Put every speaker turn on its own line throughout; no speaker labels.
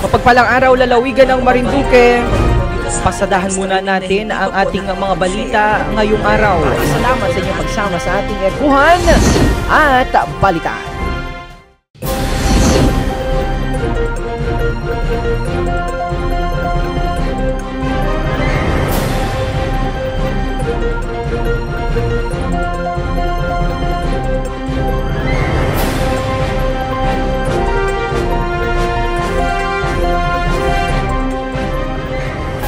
Mapagpalang araw, lalawigan ng Marinduque. Pasadahan muna natin ang ating mga balita ngayong araw. Salamat sa inyong pagsama sa ating erkuhan at balikan.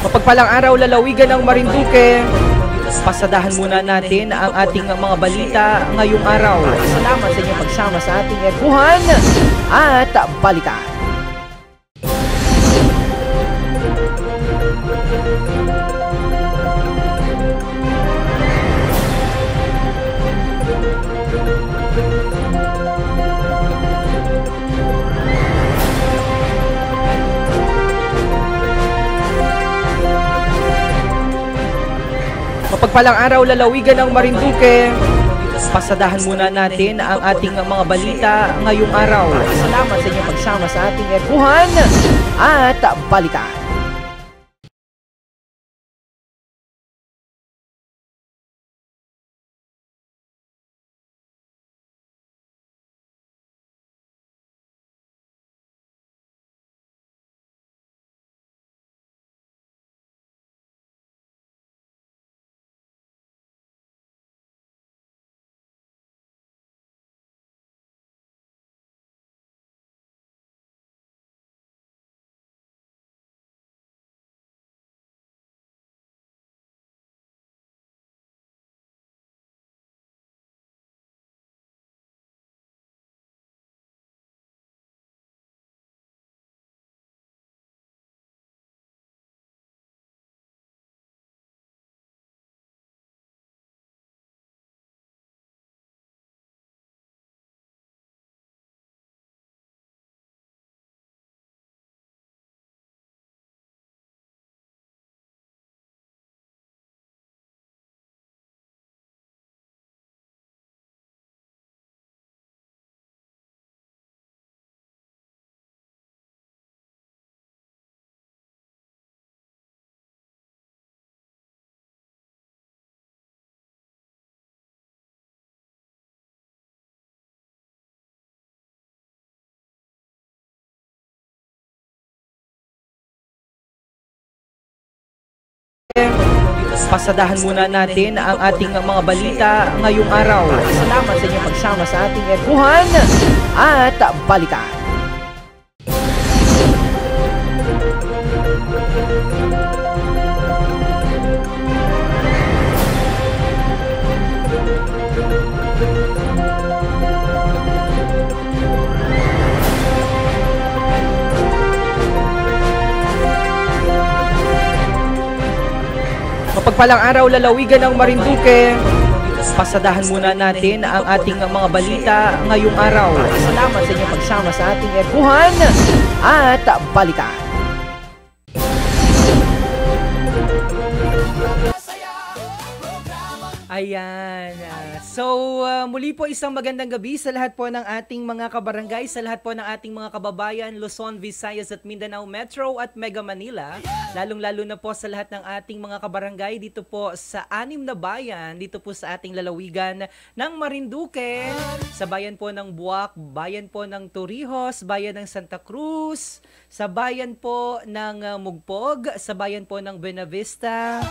Mapagpalang araw, lalawigan ng Marinduque. Pasadahan muna natin ang ating mga balita ngayong araw. Salamat sa inyong pagsama sa ating erkuhan at balikan. Mapagpalang araw, lalawigan ng Marinduque. Pasadahan muna natin ang ating mga balita ngayong araw. Salamat sa inyong pagsama sa ating erkuhan at balikan. Pasadahan muna natin ang ating mga balita ngayong araw. Salamat sa inyong pagsama sa ating erkuhan at balikan. Mapagpalang araw, lalawigan ng Marinduque. Pasadahan muna natin ang ating mga balita ngayong araw. Salamat sa inyong pagsama sa ating erkuhan at balikan. Ayan. Muli po isang magandang gabi sa lahat po ng ating mga kabarangay, sa lahat po ng ating mga kababayan, Luzon, Visayas at Mindanao Metro at Mega Manila. Lalong-lalo na po sa lahat ng ating mga kabarangay dito po sa 6 na bayan, dito po sa ating lalawigan ng Marinduque, sa bayan po ng Buwak, bayan po ng Torrijos, bayan ng Santa Cruz, sa bayan po ng Mugpog, sa bayan po ng Buenavista,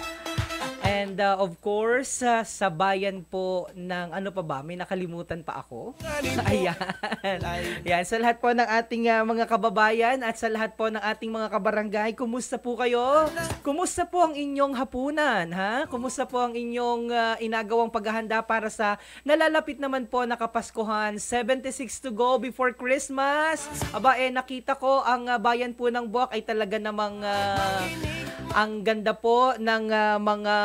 and of course, sa bayan po ng ano pa ba? May nakalimutan pa ako. Ayan. Ayan. Sa lahat po ng ating mga kababayan at sa lahat po ng ating mga kabarangay, kumusta po kayo? Kumusta po ang inyong hapunan? Ha? Kumusta po ang inyong inagawang paghahanda para sa nalalapit naman po na Kapaskuhan? 76 to go before Christmas. Aba, nakita ko ang bayan po ng Buwak ay talaga namang Ang ganda po ng mga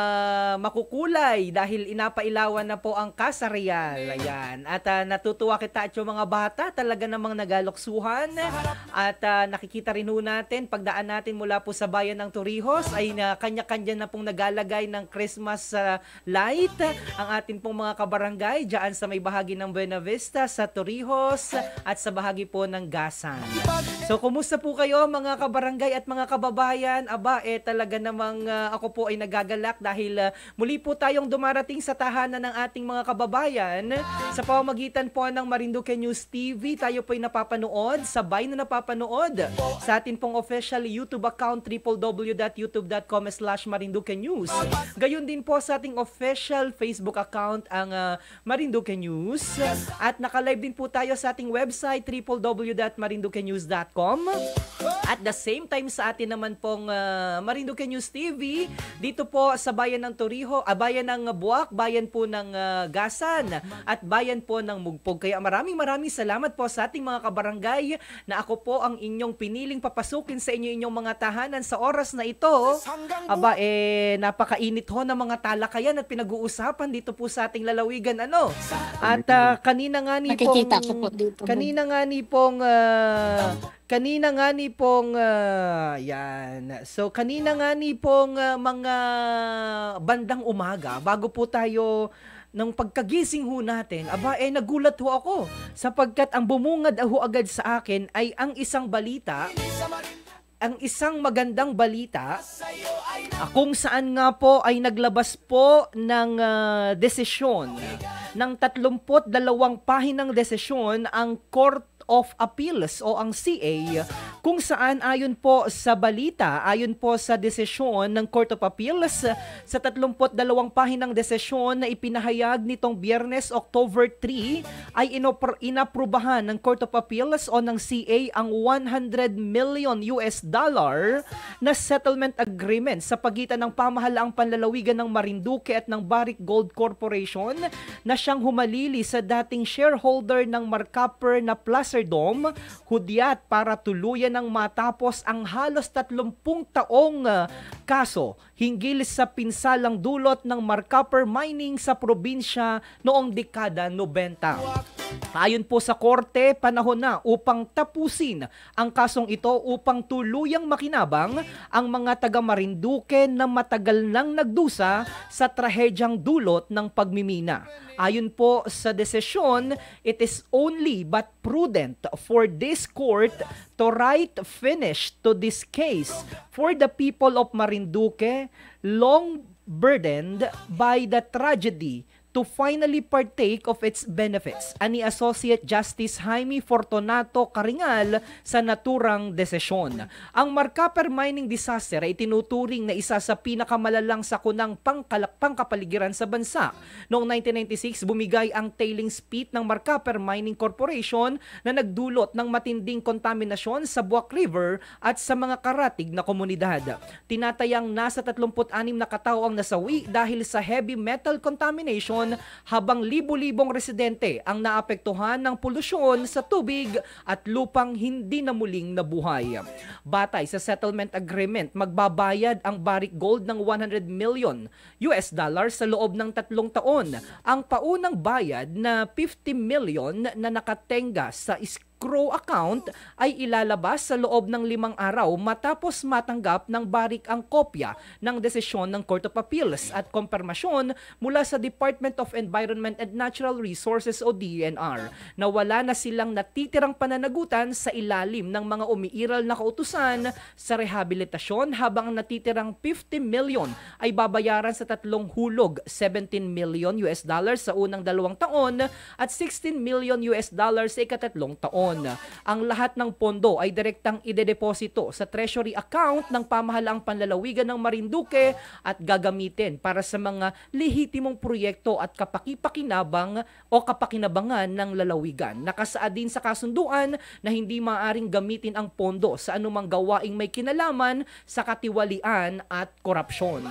makukulay dahil inapailawan na po ang Casa Real. Ayan. At natutuwa kita at yung mga bata talaga namang nagaloksuhan. At nakikita rin ho natin, pagdaan natin mula po sa bayan ng Torrijos ay kanya-kanya na pong nagalagay ng Christmas light. Ang atin pong mga kabarangay dyan sa may bahagi ng Buena Vista, sa Torrijos at sa bahagi po ng Gasan. So kumusta po kayo mga kabarangay at mga kababayan? Aba, talaga namang ako po ay nagagalak dahil muli po tayong dumarating sa tahanan ng ating mga kababayan sa pamamagitan po ng Marinduque News TV. Tayo po ay napapanood, sabay na napapanood sa atin pong official YouTube account www.youtube.com/Marinduque News. Gayon din po sa ating official Facebook account ang Marinduque News at naka-live din po tayo sa ating website www.marinduquenews.com. At the same time sa atin naman pong Marinduque News TV dito po sa bayan ng Torrijos, bayan ng Buwak, bayan po ng Gasan at bayan po ng Mugpog. Kaya maraming salamat po sa ating mga kabarangay na ako po ang inyong piniling papasukin sa inyong mga tahanan sa oras na ito. Aba, napakainit ho ng mga talakayan at pinag-uusapan dito po sa ating lalawigan. At kanina nga ni pong yan. So kanina nga ni pong mga bandang umaga bago po tayo nung pagkagising ho natin, nagulat ho ako sapagkat ang bumungad ho agad sa akin ay ang isang magandang balita kung saan nga po ay naglabas po ng desisyon ng 32 pahinang desisyon ang Court of Appeals o ang CA kung saan ayon po sa balita, ayon po sa desisyon ng Court of Appeals sa 32 pahinang desisyon na ipinahayag nitong Biyernes, October 3 ay inaprubahan ng Court of Appeals o ng CA ang $100 million na settlement agreement sa pagitan ng pamahalaang panlalawigan ng Marinduque at ng Barrick Gold Corporation na siyang humalili sa dating shareholder ng Marcaper na Placerdome, hudyat para tuluyan ng matapos ang halos 30 taong kaso hinggil sa pinsalang dulot ng Marcaper Mining sa probinsya noong dekada 90. Ayon po sa korte, panahon na upang tapusin ang kasong ito upang tuluyang makinabang ang mga taga Marinduque na matagal nang nagdusa sa trahedyang dulot ng pagmimina. Ayon po sa desisyon, it is only but prudent for this court to write finish to this case for the people of Marinduque, long burdened by the tragedy, to finally partake of its benefits, ani Associate Justice Jaime Fortunato Caringal sa naturang desisyon. Ang Marcaper Mining Disaster ay tinuturing na isa sa pinakamalalang sakunang pangkapaligiran sa bansa. Noong 1996, bumigay ang tailings pit ng Marcaper Mining Corporation na nagdulot ng matinding kontaminasyon sa Buwak River at sa mga karatig na komunidad. Tinatayang nasa 36 na katao ang nasawi dahil sa heavy metal contamination habang libu-libong residente ang naapektuhan ng polusyon sa tubig at lupang hindi na muling nabuhay. Batay sa settlement agreement, magbabayad ang Barrick Gold ng $100 million sa loob ng 3 taon. Ang paunang bayad na $50 million na nakatenga sa escrow account ay ilalabas sa loob ng 5 araw matapos matanggap ng Barrick ang kopya ng desisyon ng Court of Appeals at kompirmasyon mula sa Department of Environment and Natural Resources o DENR na wala na silang natitirang pananagutan sa ilalim ng mga umiiral na kautusan sa rehabilitasyon, habang ang natitirang $50 million ay babayaran sa 3 hulog, $17 million sa unang 2 taon at $16 million sa ika-3 taon. Ang lahat ng pondo ay direktang idedeposito sa treasury account ng pamahalaang panlalawigan ng Marinduque at gagamitin para sa mga lehitimong proyekto at kapakinabangan ng lalawigan. Nakasaad din sa kasunduan na hindi maaaring gamitin ang pondo sa anumang gawaing may kinalaman sa katiwalian at korupsyon.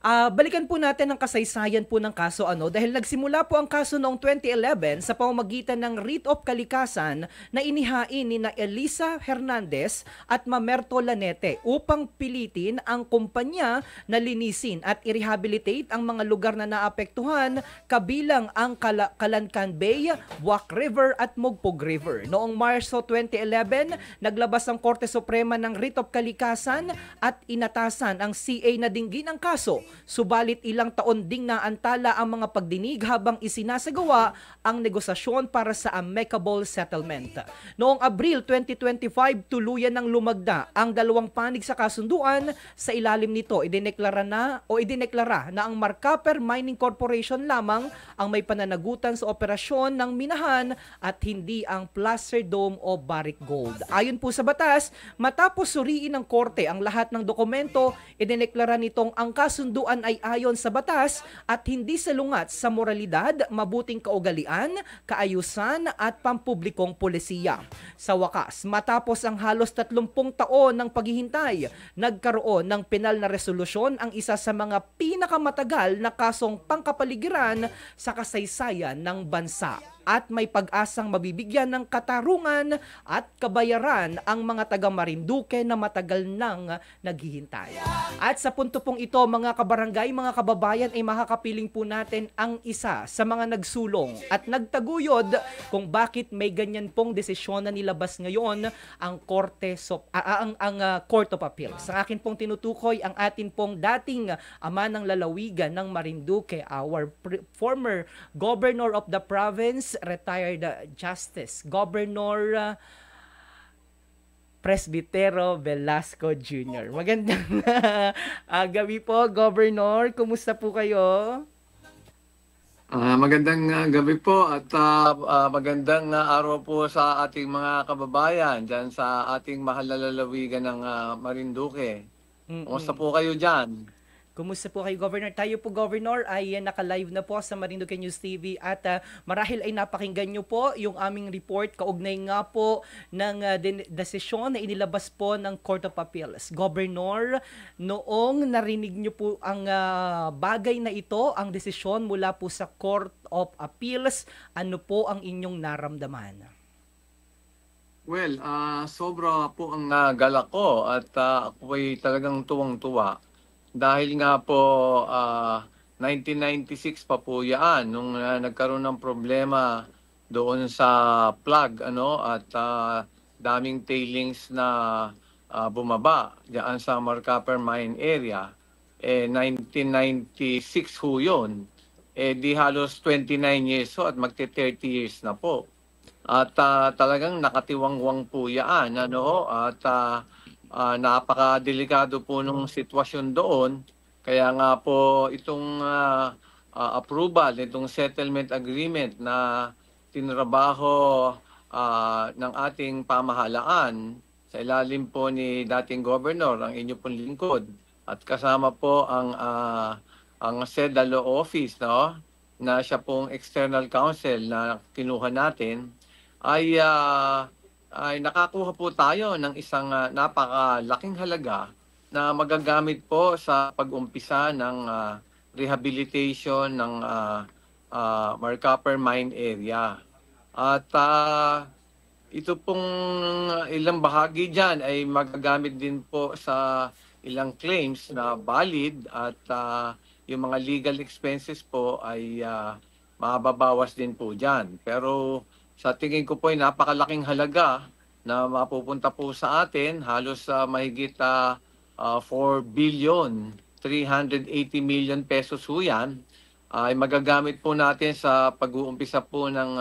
Balikan po natin ang kasaysayan po ng kaso dahil nagsimula po ang kaso noong 2011 sa pamamagitan ng writ of kalikasan na inihain ni na Elisa Hernandez at Mamerto Lanete upang pilitin ang kumpanya na linisin at i-rehabilitate ang mga lugar na naapektuhan kabilang ang Calancan Bay, Buwak River at Mugpog River. Noong Marso 2011, naglabas ang Korte Suprema ng writ of kalikasan at inatasan ang CA na dinggin ang kaso. Subalit ilang taon ding naantala ang mga pagdinig habang isinasagawa ang negosasyon para sa amicable settlement. Noong Abril 2025, tuluyan ng lumagda ang dalawang panig sa kasunduan. Sa ilalim nito, idineklara na ang Marcaper Mining Corporation lamang ang may pananagutan sa operasyon ng minahan at hindi ang Placer Dome o Barrick Gold. Ayon po sa batas, matapos suriin ng korte ang lahat ng dokumento, idineklara nitong ang kasunduan ay ayon sa batas at hindi salungat sa moralidad, mabuting kaugalian, kaayusan at pampublikong polisiya. Sa wakas, matapos ang halos 30 taon ng paghihintay, nagkaroon ng penal na resolusyon ang isa sa mga pinakamatagal na kasong pangkapaligiran sa kasaysayan ng bansa. At may pag-asang mabibigyan ng katarungan at kabayaran ang mga taga Marinduque na matagal nang naghihintay. At sa punto pong ito, mga kabarangay, mga kababayan, ay makakapiling po natin ang isa sa mga nagsulong at nagtaguyod kung bakit may ganyan pong desisyon na nilabas ngayon ang Court of Appeals. Sa akin pong tinutukoy ang atin pong dating ama ng lalawigan ng Marinduque, our former governor of the province, retired Justice Governor Presbitero Velasco Jr. Magandang gabi po, Governor. Kumusta po kayo?
Magandang gabi po at magandang araw po sa ating mga kababayan dyan sa ating mahal na lalawigan ng Marinduque. Kumusta po kayo dyan?
Kumusta po kayo, Governor? Tayo po, Governor, ay naka-live na po sa Marinduque News TV at marahil ay napakinggan nyo po yung aming report kaugnay nga po ng desisyon na inilabas po ng Court of Appeals. Governor, noong narinig nyo po ang bagay na ito, ang desisyon mula po sa Court of Appeals, ano po ang inyong naramdaman?
Well, sobra po ang galak ko at ako ay talagang tuwang-tuwa. Dahil nga po 1996 pa po yan nung nagkaroon ng problema doon sa plug at daming tailings na bumaba diyan sa Marcaper Mine area. 1996 ho yun. Di halos 29 years ho at magte-30 years na po. At talagang nakatiwangwang po yan at napakadelikado po nung sitwasyon doon. Kaya nga po itong approval, itong settlement agreement na tinrabaho ng ating pamahalaan sa ilalim po ni dating governor, ang inyo pong lingkod, at kasama po ang SEDA Law Office, na siya pong external counsel na kinuha natin, ay nakakuha po tayo ng isang napakalaking halaga na magagamit po sa pag-umpisa ng rehabilitation ng Marcaper Mine area. At ito pong ilang bahagi dyan ay magagamit din po sa ilang claims na valid at yung mga legal expenses po ay mababawas din po dyan. Pero sa tingin ko po ay napakalaking halaga na mapupunta po sa atin, halos mahigit 4 billion 380 million pesos ho yan, ay magagamit po natin sa pag-uumpisa po ng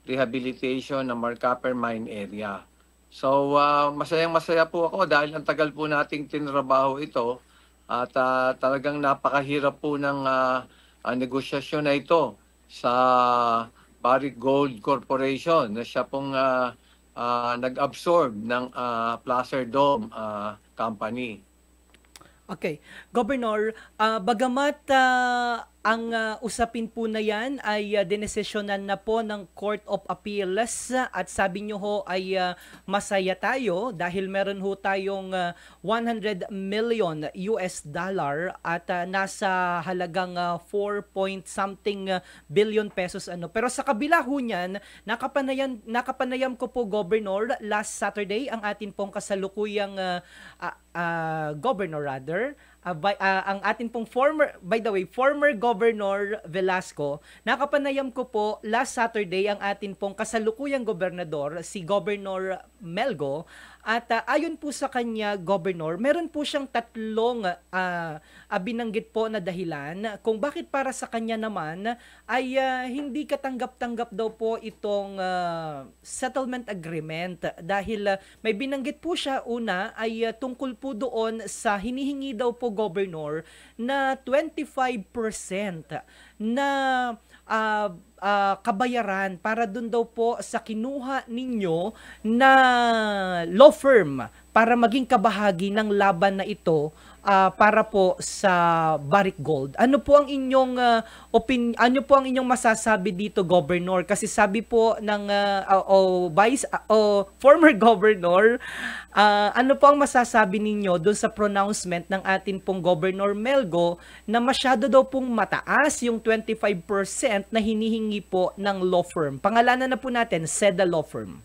rehabilitation ng Marcaper Mine area. So masayang-masaya po ako dahil ang tagal po nating tinrabaho ito at talagang napakahirap po ng negosyasyon na ito sa Barrick Gold Corporation na siya pong nag-absorb ng Placer Dome Company.
Okay. Governor, bagamat ang usapin po na yan ay dinesisyonan na po ng Court of Appeals at sabi nyo ho ay masaya tayo dahil meron ho tayong 100 million US dollar at nasa halagang 4 point something billion pesos ano. Pero sa kabila ho niyan, nakapanayam ko po, Governor, last Saturday ang atin pong kasalukuyang governor rather, ang atin pong former Governor Velasco, nakapanayam ko po last Saturday ang atin pong kasalukuyang gobernador, si Governor Melgo, at ayon po sa kanya, Governor, meron po siyang tatlong binanggit po na dahilan kung bakit para sa kanya naman ay hindi katanggap-tanggap daw po itong settlement agreement dahil may binanggit po siya una ay tungkol po doon sa hinihingi daw po, Governor, na 25% na kabayaran para dun daw po sa kinuha ninyo na law firm para maging kabahagi ng laban na ito para po sa Barrick Gold. Ano po ang inyong ano po ang inyong masasabi dito, Governor? Kasi sabi po ng former Governor, ano po ang masasabi ninyo doon sa pronouncement ng atin pong Governor Melgo na masyado daw pong mataas yung 25% na hinihingi po ng law firm? Pangalanan na po natin, SEDA Law Firm.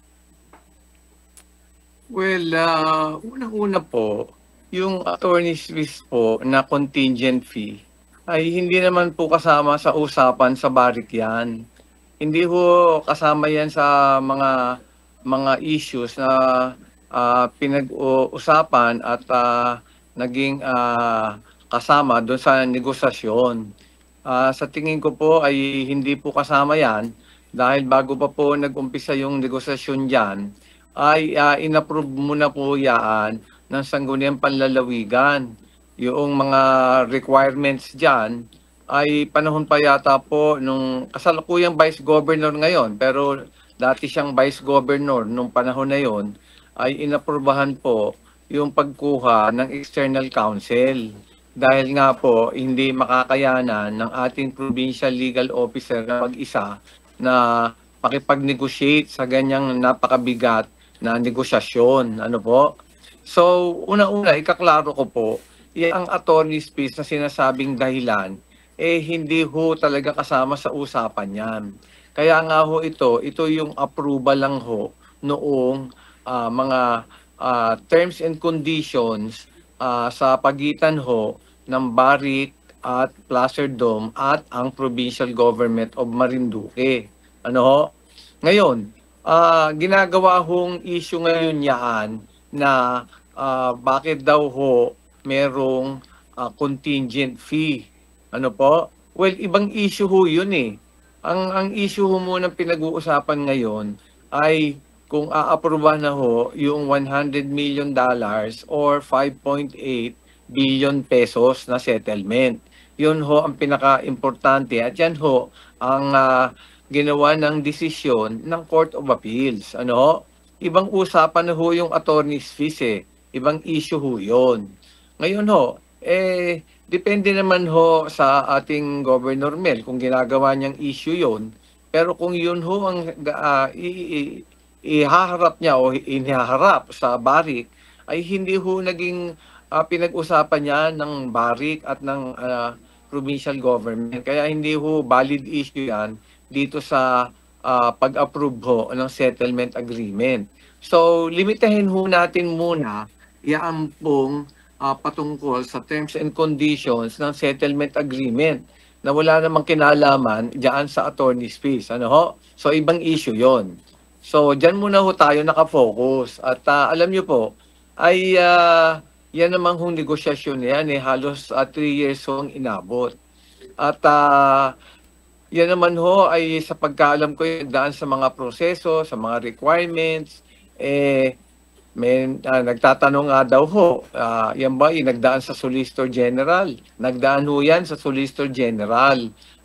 Well, unang-una po, yung attorney's fees po na contingent fee ay hindi naman po kasama sa usapan sa Barrick yan. Hindi ho kasama yan sa mga issues na pinag-usapan at naging kasama doon sa negosasyon. Sa tingin ko po ay hindi po kasama yan dahil bago pa po nag-umpisa yung negosasyon dyan, ay inapprove muna po yan ng Sangguniang Panlalawigan. Yung mga requirements dyan ay panahon pa yata po nung kasalukuyang Vice Governor ngayon, pero dati siyang Vice Governor nung panahon na yon, ay inaprubahan po yung pagkuha ng external counsel. Dahil nga po hindi makakayanan ng ating provincial legal officer na mag-isa na makipag-negotiate sa ganyang napakabigat na negosyasyon. Ano po? So, una-una, ikaklaro ko po, ang attorney's fees na sinasabing dahilan, hindi ho talaga kasama sa usapan yan. Kaya nga ho ito yung approval lang ho noong mga terms and conditions sa pagitan ho ng Barrick at Placer Dome at ang Provincial Government of Marinduque. Ano ho? Ngayon, ginagawa hong issue ngayon yan na bakit daw ho merong contingent fee. Ano po? Well, ibang issue ho yun eh. Ang issue ho muna pinag-uusapan ngayon ay kung aaprobahan na ho yung $100 million or 5.8 billion pesos na settlement. Yun ho ang pinaka-importante at yan ho ang ginawa ng desisyon ng Court of Appeals. Ano ho? Ibang usapan na ho yung attorney's fees eh. Ibang issue ho yun. Ngayon ho, depende naman ho sa ating Governor Mel kung ginagawa niyang issue yun. Pero kung yun ho ang ihaharap niya o inihaharap sa Barrick, ay hindi ho naging pinag-usapan niya ng Barrick at ng provincial government. Kaya hindi ho valid issue yan dito sa pag-approve ho ng settlement agreement. So, limitahin ho natin muna yan pong patungkol sa terms and conditions ng settlement agreement na wala namang kinalaman diyan sa attorney's fees. Ano ho? So, ibang issue yon. So, dyan muna ho tayo nakafocus. At alam nyo po, ay yan namang hong negosyasyon yan halos 3 years hong inabot. At yan naman ho ay sa pagkaalam ko yung daan sa mga proseso, sa mga requirements, nagtatanong nga daw ho, yan ba nagdaan sa Solicitor General? Nagdaan ho yan sa Solicitor General.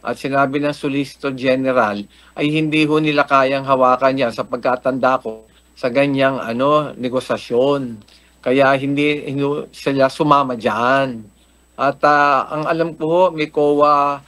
At sinabi ng Solicitor General ay hindi ho nila kayang hawakan yan sa pagkatanda ko sa ganyang negosasyon. Kaya hindi sila sumama dyan. At ang alam ko ho, may COA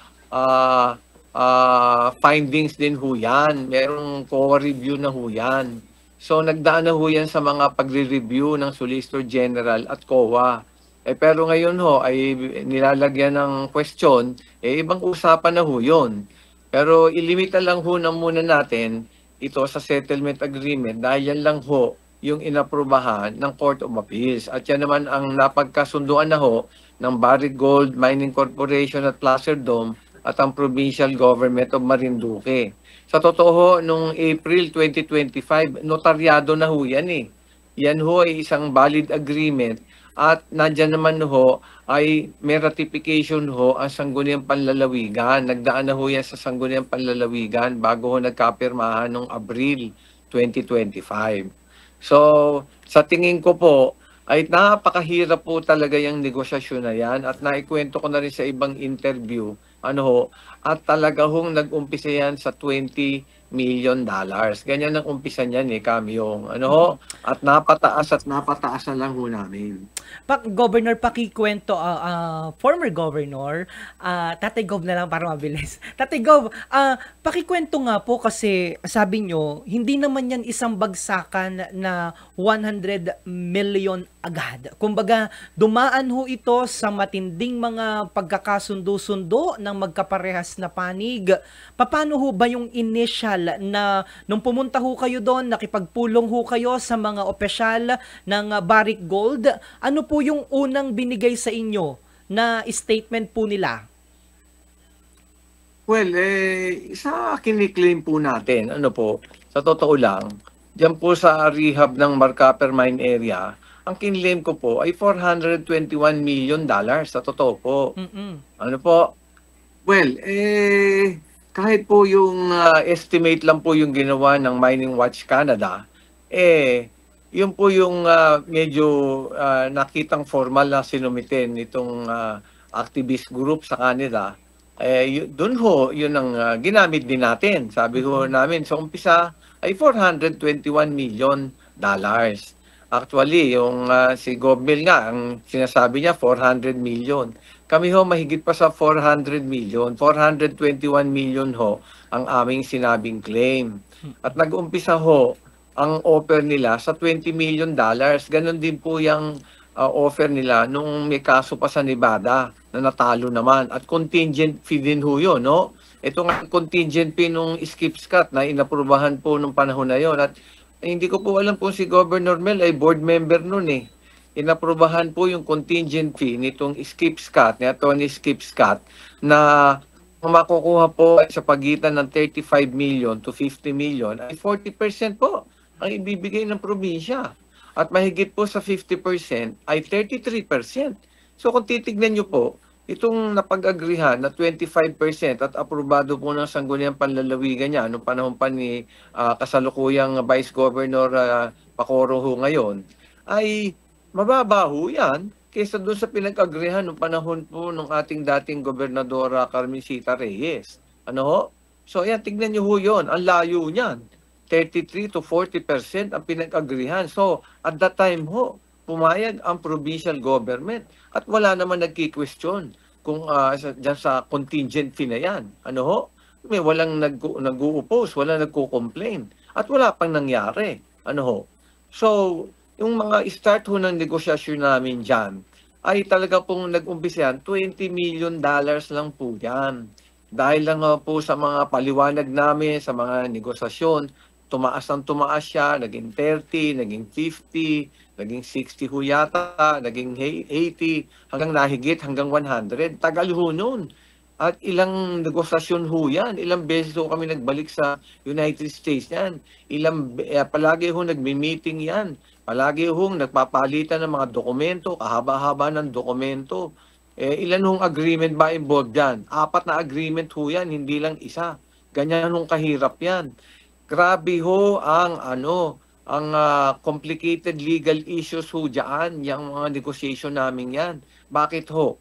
findings din ho yan. Merong COA review na ho yan. So nagdaan na ho yan sa mga pagre-review ng Solicitor General at COA. Pero ngayon ho ay nilalagyan ng question, ibang usapan na ho yun. Pero ilimita lang ho na muna natin ito sa settlement agreement dahil yan lang ho yung inaprubahan ng Court of Appeals. At yan naman ang napagkasunduan na ho ng Barrick Gold Mining Corporation at Placer Dome at ang Provincial Government of Marinduque. Sa totoo, nung April 2025, notaryado na ho yan eh. Yan ho ay isang valid agreement at nandyan naman ho ay may ratification ho ang Sangguniang Panlalawigan. Nagdaan na ho yan sa Sangguniang Panlalawigan bago ho nagkapirmahan noong Abril 2025. So, sa tingin ko po, ay napakahirap po talaga yung negosasyon na yan at naikwento ko na rin sa ibang interview at talaga hong nag-umpisa yan sa $20 million. Ganyan ang umpisa niyan Kamyong. At napataas na lang ho namin.
Governor, pakikwento, former governor, Tatay Gov na lang para mabilis. Tatay Gov, pakikwento nga po kasi sabi nyo, hindi naman yan isang bagsakan na 100 million agad. Kumbaga, dumaan ho ito sa matinding mga pagkakasundo-sundo ng magkaparehas na panig. Paano ho ba yung initial na nung pumunta ho kayo doon, nakipagpulong ho kayo sa mga opisyal ng Barrick Gold? Ano po yung unang binigay sa inyo na statement po nila?
Well, sa kiniklaim po natin, sa totoo lang, diyan po sa rehab ng Marcaper Mine Area, ang kinlaim ko po ay $421 million sa totoo po. Well, kahit po yung estimate lang po yung ginawa ng Mining Watch Canada, yun po yung medyo nakitang formal na sinumitin nitong activist group sa kanila. Doon ho, yun ang ginamit din natin. Sabi ho namin, sa umpisa ay $421 million. Actually, yung si Gobel nga, ang sinasabi niya, 400 million. Kami ho, mahigit pa sa 400 million. 421 million ho ang aming sinabing claim. At nag-umpisa ho ang offer nila sa $20 million. Ganon din po yung offer nila nung may kaso pa sa Nevada na natalo naman. At contingent fee din ho yun, no? Ito nga contingent fee nung skip scat na inaprubahan po nung panahon na yon. At hindi ko po alam kung si Governor Mel ay board member nun Inaprubahan po yung contingent fee nitong Skip Scott, ni Atty. Skip Scott, na makukuha po sa pagitan ng 35 million to 50 million ay 40% po ang ibibigay ng probinsya. At mahigit po sa 50% ay 33%. So kung titignan nyo po, itong napag-agrihan na 25% at aprobado po ng Sangguniang Panlalawigan niya noong panahon pa ni kasalukuyang Vice Governor Pacoro ho ngayon, ay mababa ho yan kaysa doon sa pinag-agrihan noong panahon po ng ating dating Gobernadora Carmencita Reyes. So yan, tignan nyo ho yun, ang layo niyan. 33 to 40% ang pinag-agrihan. So at that time ho, pumayag ang provincial government at wala naman nagki-question kung dyan sa contingent fee na yan. May walang nag-u-oppose, walang nagko-complain at wala pang nangyari. So, yung mga start ho ng negosyasyon namin dyan ay talaga pong nag-umpisa yan, $20 million lang po yan. Dahil lang po sa mga paliwanag namin, sa mga negosasyon, tumaas siya, naging 30, naging 50, naging 60 ho yata, naging 80, hanggang nahigit, hanggang 100. Tagal ho nun. At ilang negosasyon ho yan. Ilang beses ho kami nagbalik sa United States yan. Palagi ho nagmi-meeting yan. Palagi ho nagpapalitan ng mga dokumento, kahaba-haba ng dokumento. Ilan hong agreement ba involved yan? 4 na agreement ho yan, hindi lang isa. Ganyan hong kahirap yan. Grabe ho ang complicated legal issues ho dyan, yung mga negotiation namin yan. Bakit ho?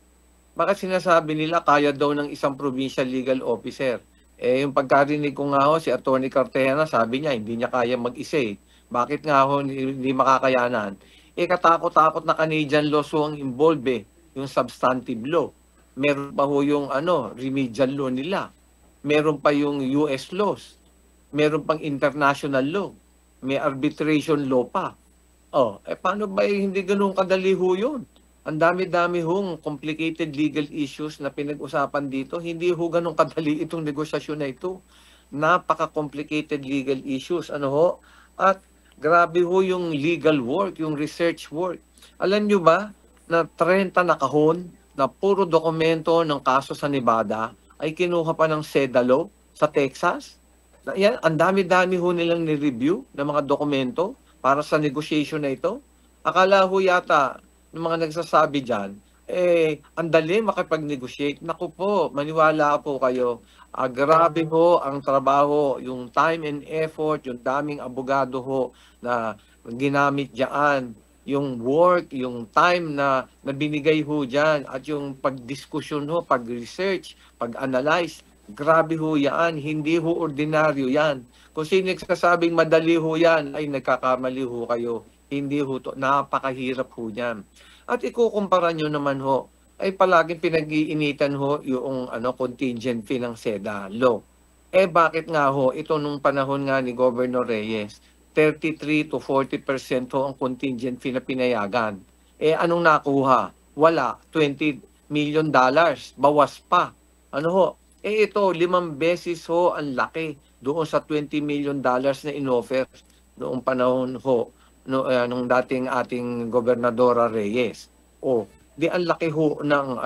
Bakit sinasabi nila kaya daw ng isang provincial legal officer? Yung pagkarinig ko nga ho, si Atty. Cartena, sabi niya, hindi niya kaya mag-isa Bakit nga ho hindi makakayanan? Katakot-takot na Canadian law so ang involved yung substantive law. Meron pa ho yung remedial law nila. Meron pa yung US laws. Meron pang international law. May arbitration law pa. Paano ba hindi ganun kadali ho yun? Ang dami-dami hong complicated legal issues na pinag-usapan dito. Hindi ho ganun kadali itong negosasyon na ito. Napaka-complicated legal issues. At grabe ho yung legal work, yung research work. Alam nyo ba na 30 na kahon na puro dokumento ng kaso sa Nevada ay kinuha pa ng SEDALO sa Texas? Yan, ang dami-dami ho nilang ni-review ng mga dokumento para sa negotiation na ito. Akala ho yata ng mga nagsasabi dyan, ang dali makipag-negotiate. Naku po, maniwala po kayo. Grabe ho ang trabaho, yung time and effort, yung daming abogado ho na ginamit dyan, yung work, yung time na binigay ho dyan, at yung pag-diskusyon ho, pag-research, pag-analyze. Grabe ho yan, hindi ho ordinaryo yan. Kung sino nagsasabing madali ho yan, ay nagkakamali ho kayo. Hindi ho to, napakahirap ho yan. At ikukumpara nyo naman ho, ay palaging pinag-iinitan ho yung contingent fee ng SEDA law. Bakit nga ho, ito nung panahon nga ni Governor Reyes, 33 to 40% ho ang contingent fee na pinayagan. Anong nakuha? Wala, $20 million, bawas pa. Ito, 5 beses ho ang laki doon sa $20 million na inoffer noong panahon ho nung dating ating Gobernadora Reyes. Di ang laki ho ng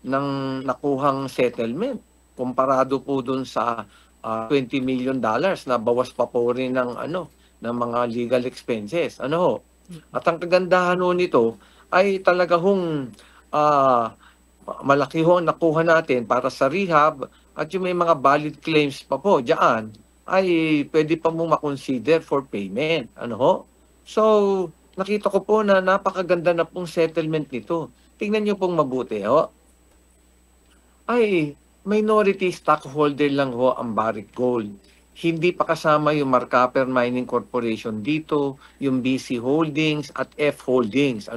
ng nakuhang settlement komparado po doon sa $20 million na bawas pa po rin ng ng mga legal expenses. At ang kagandahan ho nito ay talaga hong malaki ho ang nakuha natin para sa rehab, at yung may mga valid claims pa po diyan ay pwede pa mong makonsider for payment. So, nakita ko po na napakaganda na pong settlement nito. Tingnan niyo pong mabuti. Ay, minority stockholder lang ho ang Barrick Gold. Hindi pa kasama yung Marcaper Mining Corporation dito, yung BC Holdings at F Holdings.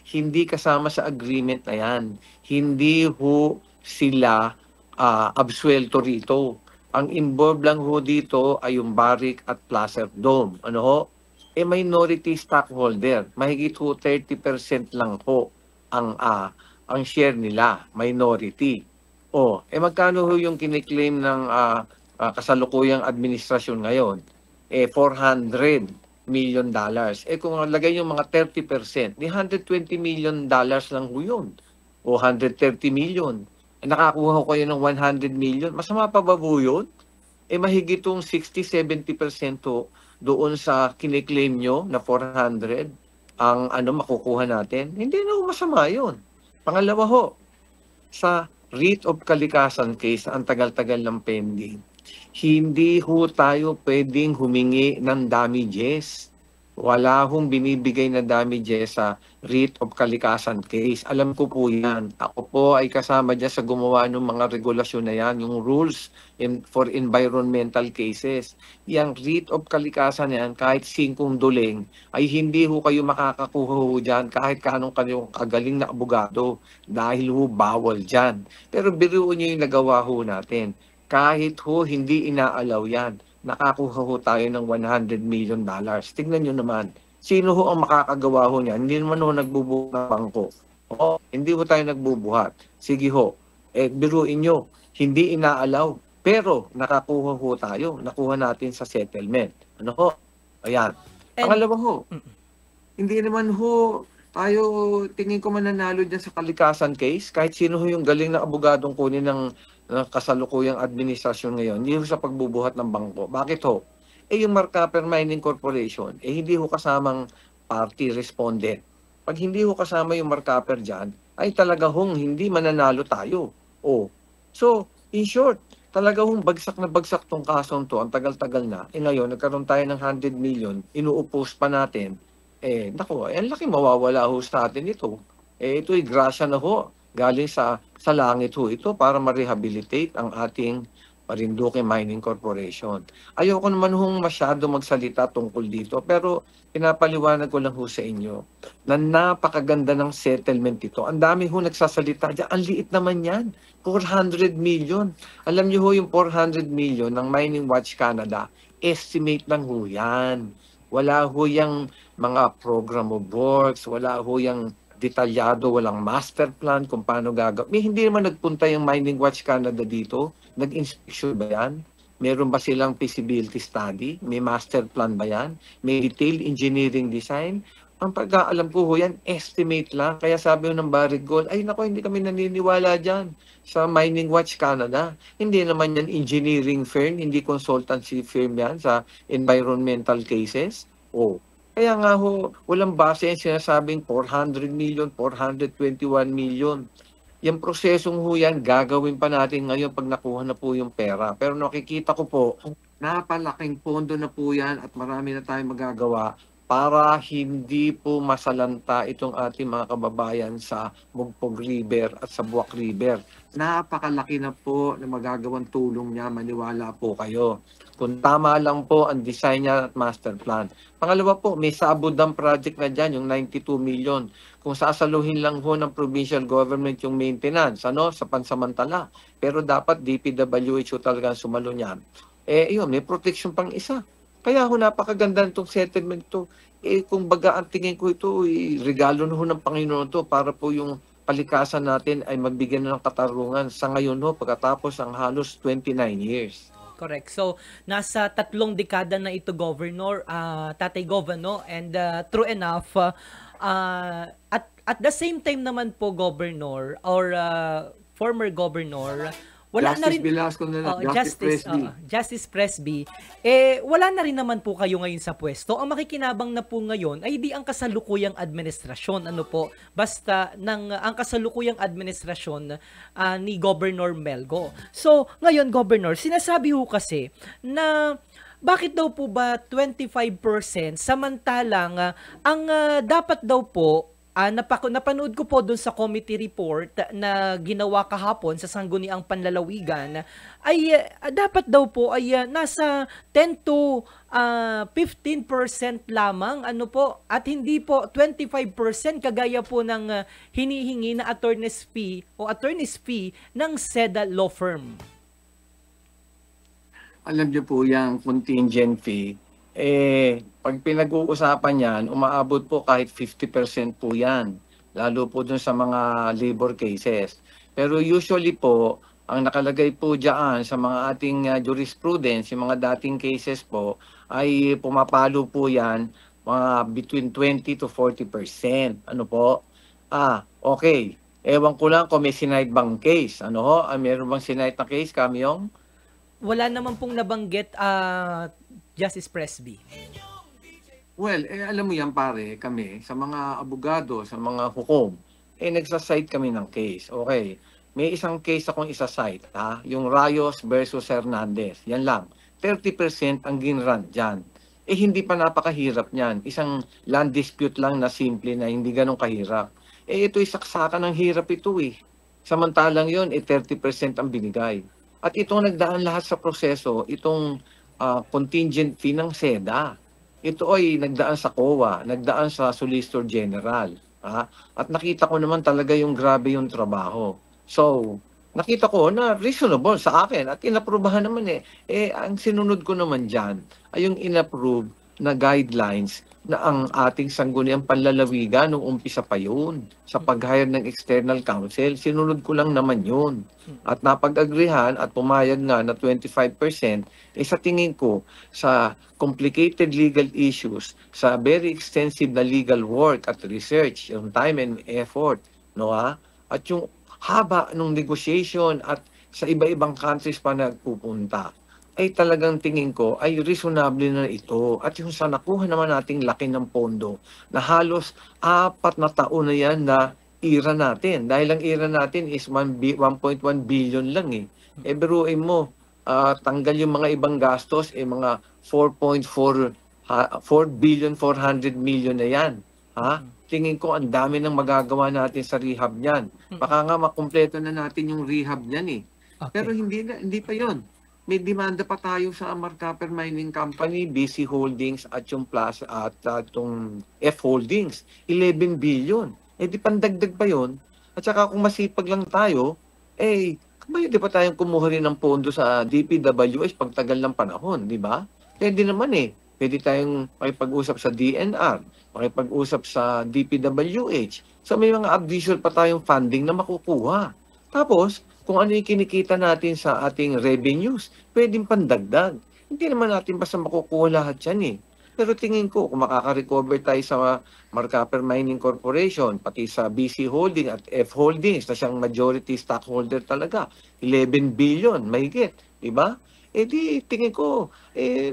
Hindi kasama sa agreement na yan. Hindi ho sila absuelto rito. Ang involved lang ho dito ay yung Barrick at Placer Dome. Minority stockholder. Mahigit ho 30% lang ho ang share nila, minority. Magkano ho yung kiniklaim ng kasalukuyang administrasyon ngayon? $400 million. Kung lagay yung mga 30%, di $120 million lang ho yun. O 130 million. Nakakuha ko kayo ng 100 million. Masama pa ba po yun? Mahigit itong 60-70% ho doon sa kiniklaim nyo na 400 ang makukuha natin. Hindi na ho masama yun. Pangalawa ho, sa writ of kalikasan case, ang tagal-tagal ng pending, hindi ho tayo pwedeng humingi ng damages. Wala hong binibigay na damages sa writ of kalikasan case. Alam ko po yan. Ako po ay kasama dyan sa gumawa ng mga regulasyon na yan, yung rules for environmental cases. Yang writ of kalikasan yan, kahit 5 duling, ay hindi ho kayo makakakuha ho dyan kahit kanong kanyang kagaling na abogado dahil ho bawal dyan. Pero biruin nyo yung nagawa ho natin. Kahit ho hindi inaalaw yan, nakakuha ho tayo ng $100 million. Tignan nyo naman, sino ho ang makakagawa ho niyan? Hindi naman ho nagbubuhat ng bangko. Hindi ho tayo nagbubuhat. Sige ho, biruin nyo, hindi inaalaw. Pero nakakuha ho tayo, nakuha natin sa settlement. Ayan. Pangalawa ho, hindi naman ho tayo, tingin ko mananalo dyan sa kalikasan case. Kahit sino ho yung galing na abogadong kunin ng kasalukuyang administrasyon ngayon, hindi ho sa pagbubuhat ng bangko. Bakit ho? Yung Marcaper Mining Corporation, hindi ho kasamang party respondent. Pag hindi ho kasama yung Marcaper dyan, ay talaga hong hindi mananalo tayo. So, in short, talaga hong bagsak na bagsak tong kasong to, ang tagal-tagal na. Ngayon, nagkaroon tayo ng 100 million, inuupos pa natin. Naku, ang laki mawawala ho sa atin ito. Ito'y grasya na ho. Galing sa langit ho ito para ma-rehabilitate ang ating Marinduque Mining Corporation. Ayoko naman hong masyado magsalita tungkol dito, pero pinapaliwanag ko lang ho sa inyo na napakaganda ng settlement ito. Ang dami ho nagsasalita dyan. Ang liit naman yan. 400 million. Alam niyo ho yung 400 million ng Mining Watch Canada, estimate lang ho yan. Wala ho yung mga program of works, wala ho yung detalyado, walang master plan kung paano gagawin. Hindi naman nagpunta yung Mining Watch Canada dito. Nag-inspection ba yan? Meron ba silang feasibility study? May master plan ba yan? May detailed engineering design? Ang pagkaalam ko ho yan, estimate lang. Kaya sabi ng Barrick Gold, ay nako, hindi kami naniniwala dyan sa Mining Watch Canada. Hindi naman yan engineering firm, hindi consultancy firm yan sa environmental cases. Kaya nga ho, walang base yung sinasabing 400 million, 421 million. Yung prosesong ho yan, gagawin pa natin ngayon pag nakuha na po yung pera. Pero nakikita ko po, napalaking pondo na po yan at marami na tayong magagawa para hindi po masalanta itong ating mga kababayan sa Mugpog River at sa Buwak River. Napakalaki na po na magagawang tulong niya, maniwala po kayo. Kung tama lang po ang design niya at master plan. Pangalawa po, may Sabo Dam project na dyan, yung 92 million. Kung sasaluhin lang ho ng provincial government yung maintenance, sa pansamantala. Pero dapat DPWH talaga sumalo niyan. Yun, may protection pang isa. Kaya ho, napakaganda nitong settlement to. Kung baga ang tingin ko ito, regalo na ho ng Panginoon to para po yung palikasan natin ay magbigyan ng katarungan sa ngayon ho, pagkatapos ang halos 29 years.
Correct. So, nasa 3 dekada na ito, Governor, Tatay Governor, and true enough, at the same time naman po, Governor, or former Governor, wala
Justice
na rin
Velasco na lang,
Justice Presby, wala na rin naman po kayo ngayon sa pwesto. Ang makikinabang na po ngayon ay di ang kasalukuyang administrasyon, basta ang kasalukuyang administrasyon ni Governor Melgo. So, ngayon, Governor, sinasabi ho kasi na bakit daw po ba 25% samantalang ang dapat daw po napanood ko po doon sa committee report na ginawa kahapon sa Sangguniang Panlalawigan ay dapat daw po ay nasa 10 to 15% lamang at hindi po 25% kagaya po ng hinihingi na attorney's fee ng SEDA law firm.
Alam niyo po yung contingent fee, pag pinag-uusapan yan, umaabot po kahit 50% po yan. Lalo po dun sa mga labor cases. Pero usually po, ang nakalagay po dyan sa mga ating jurisprudence, yung mga dating cases po, ay pumapalo po yan mga between 20 to 40%. Ano po? Okay. Ewan ko lang kung may sinight bang case. Meron bang sinight na case, Kamyong?
Wala naman pong nabanggit, Justice Presby.
Well, alam mo yan pare, kami, sa mga abogado, sa mga hukom, nagsasite kami ng case. Okay, may isang case akong isasite, yung Rayos versus Hernandez. Yan lang. 30% ang ginrun dyan. Hindi pa napakahirap niyan. Isang land dispute lang na simple na hindi ganun kahirap. Ito'y saksakan ng hirap ito Samantalang yun, 30% ang binigay. At itong nagdaan lahat sa proseso, itong contingent fee ng SEDA. Ito ay nagdaan sa COA, nagdaan sa Solicitor General. At nakita ko naman talaga yung grabe yung trabaho. So, nakita ko na reasonable sa akin at inaprubahan naman ang sinunod ko naman dyan ay yung inapprove na guidelines na ang ating Sangguniang Panlalawigan nung umpisa pa yun sa pag-hire ng external counsel. Sinunod ko lang naman yun. At napag-agrihan at pumayag nga na 25%, sa tingin ko sa complicated legal issues, sa very extensive na legal work at research, yung time and effort, at yung haba ng negotiation at sa iba-ibang countries pa nagpupunta, ay talagang tingin ko ay reasonable na ito. At yung sa nakuha naman nating laki ng pondo na halos 4 na taon na yan na ira natin. Dahil ang ira natin is 1.1 billion lang biruin mo, tanggal yung mga ibang gastos, mga 4.4 billion 400 million na yan. Tingin ko ang dami ng magagawa natin sa rehab niyan. Baka nga makumpleto na natin yung rehab niyan Okay. Pero hindi pa yon. may demanda pa tayo sa Marcaper Mining Company, BC Holdings at yung Plus at itong F Holdings, 11 billion. Eh di pandagdag pa yon. At saka kung masipag lang tayo, eh di pa tayong kumuha rin ng pondo sa DPWH pagtagal ng panahon, di ba? Pwede naman eh. Pwede tayong makipag-usap sa DNR, makipag-usap sa DPWH. So may mga additional pa tayong funding na makukuha. Tapos, kung ano yung kinikita natin sa ating revenues, pwedeng pandagdag. Hindi naman natin basta makukuha lahat yan eh. Pero tingin ko, kung makaka-recover tayo sa Marcaper Mining Corporation, pati sa BC Holding at F Holdings, na siyang majority stockholder talaga, 11 billion, mahigit, di ba? Eh di, tingin ko,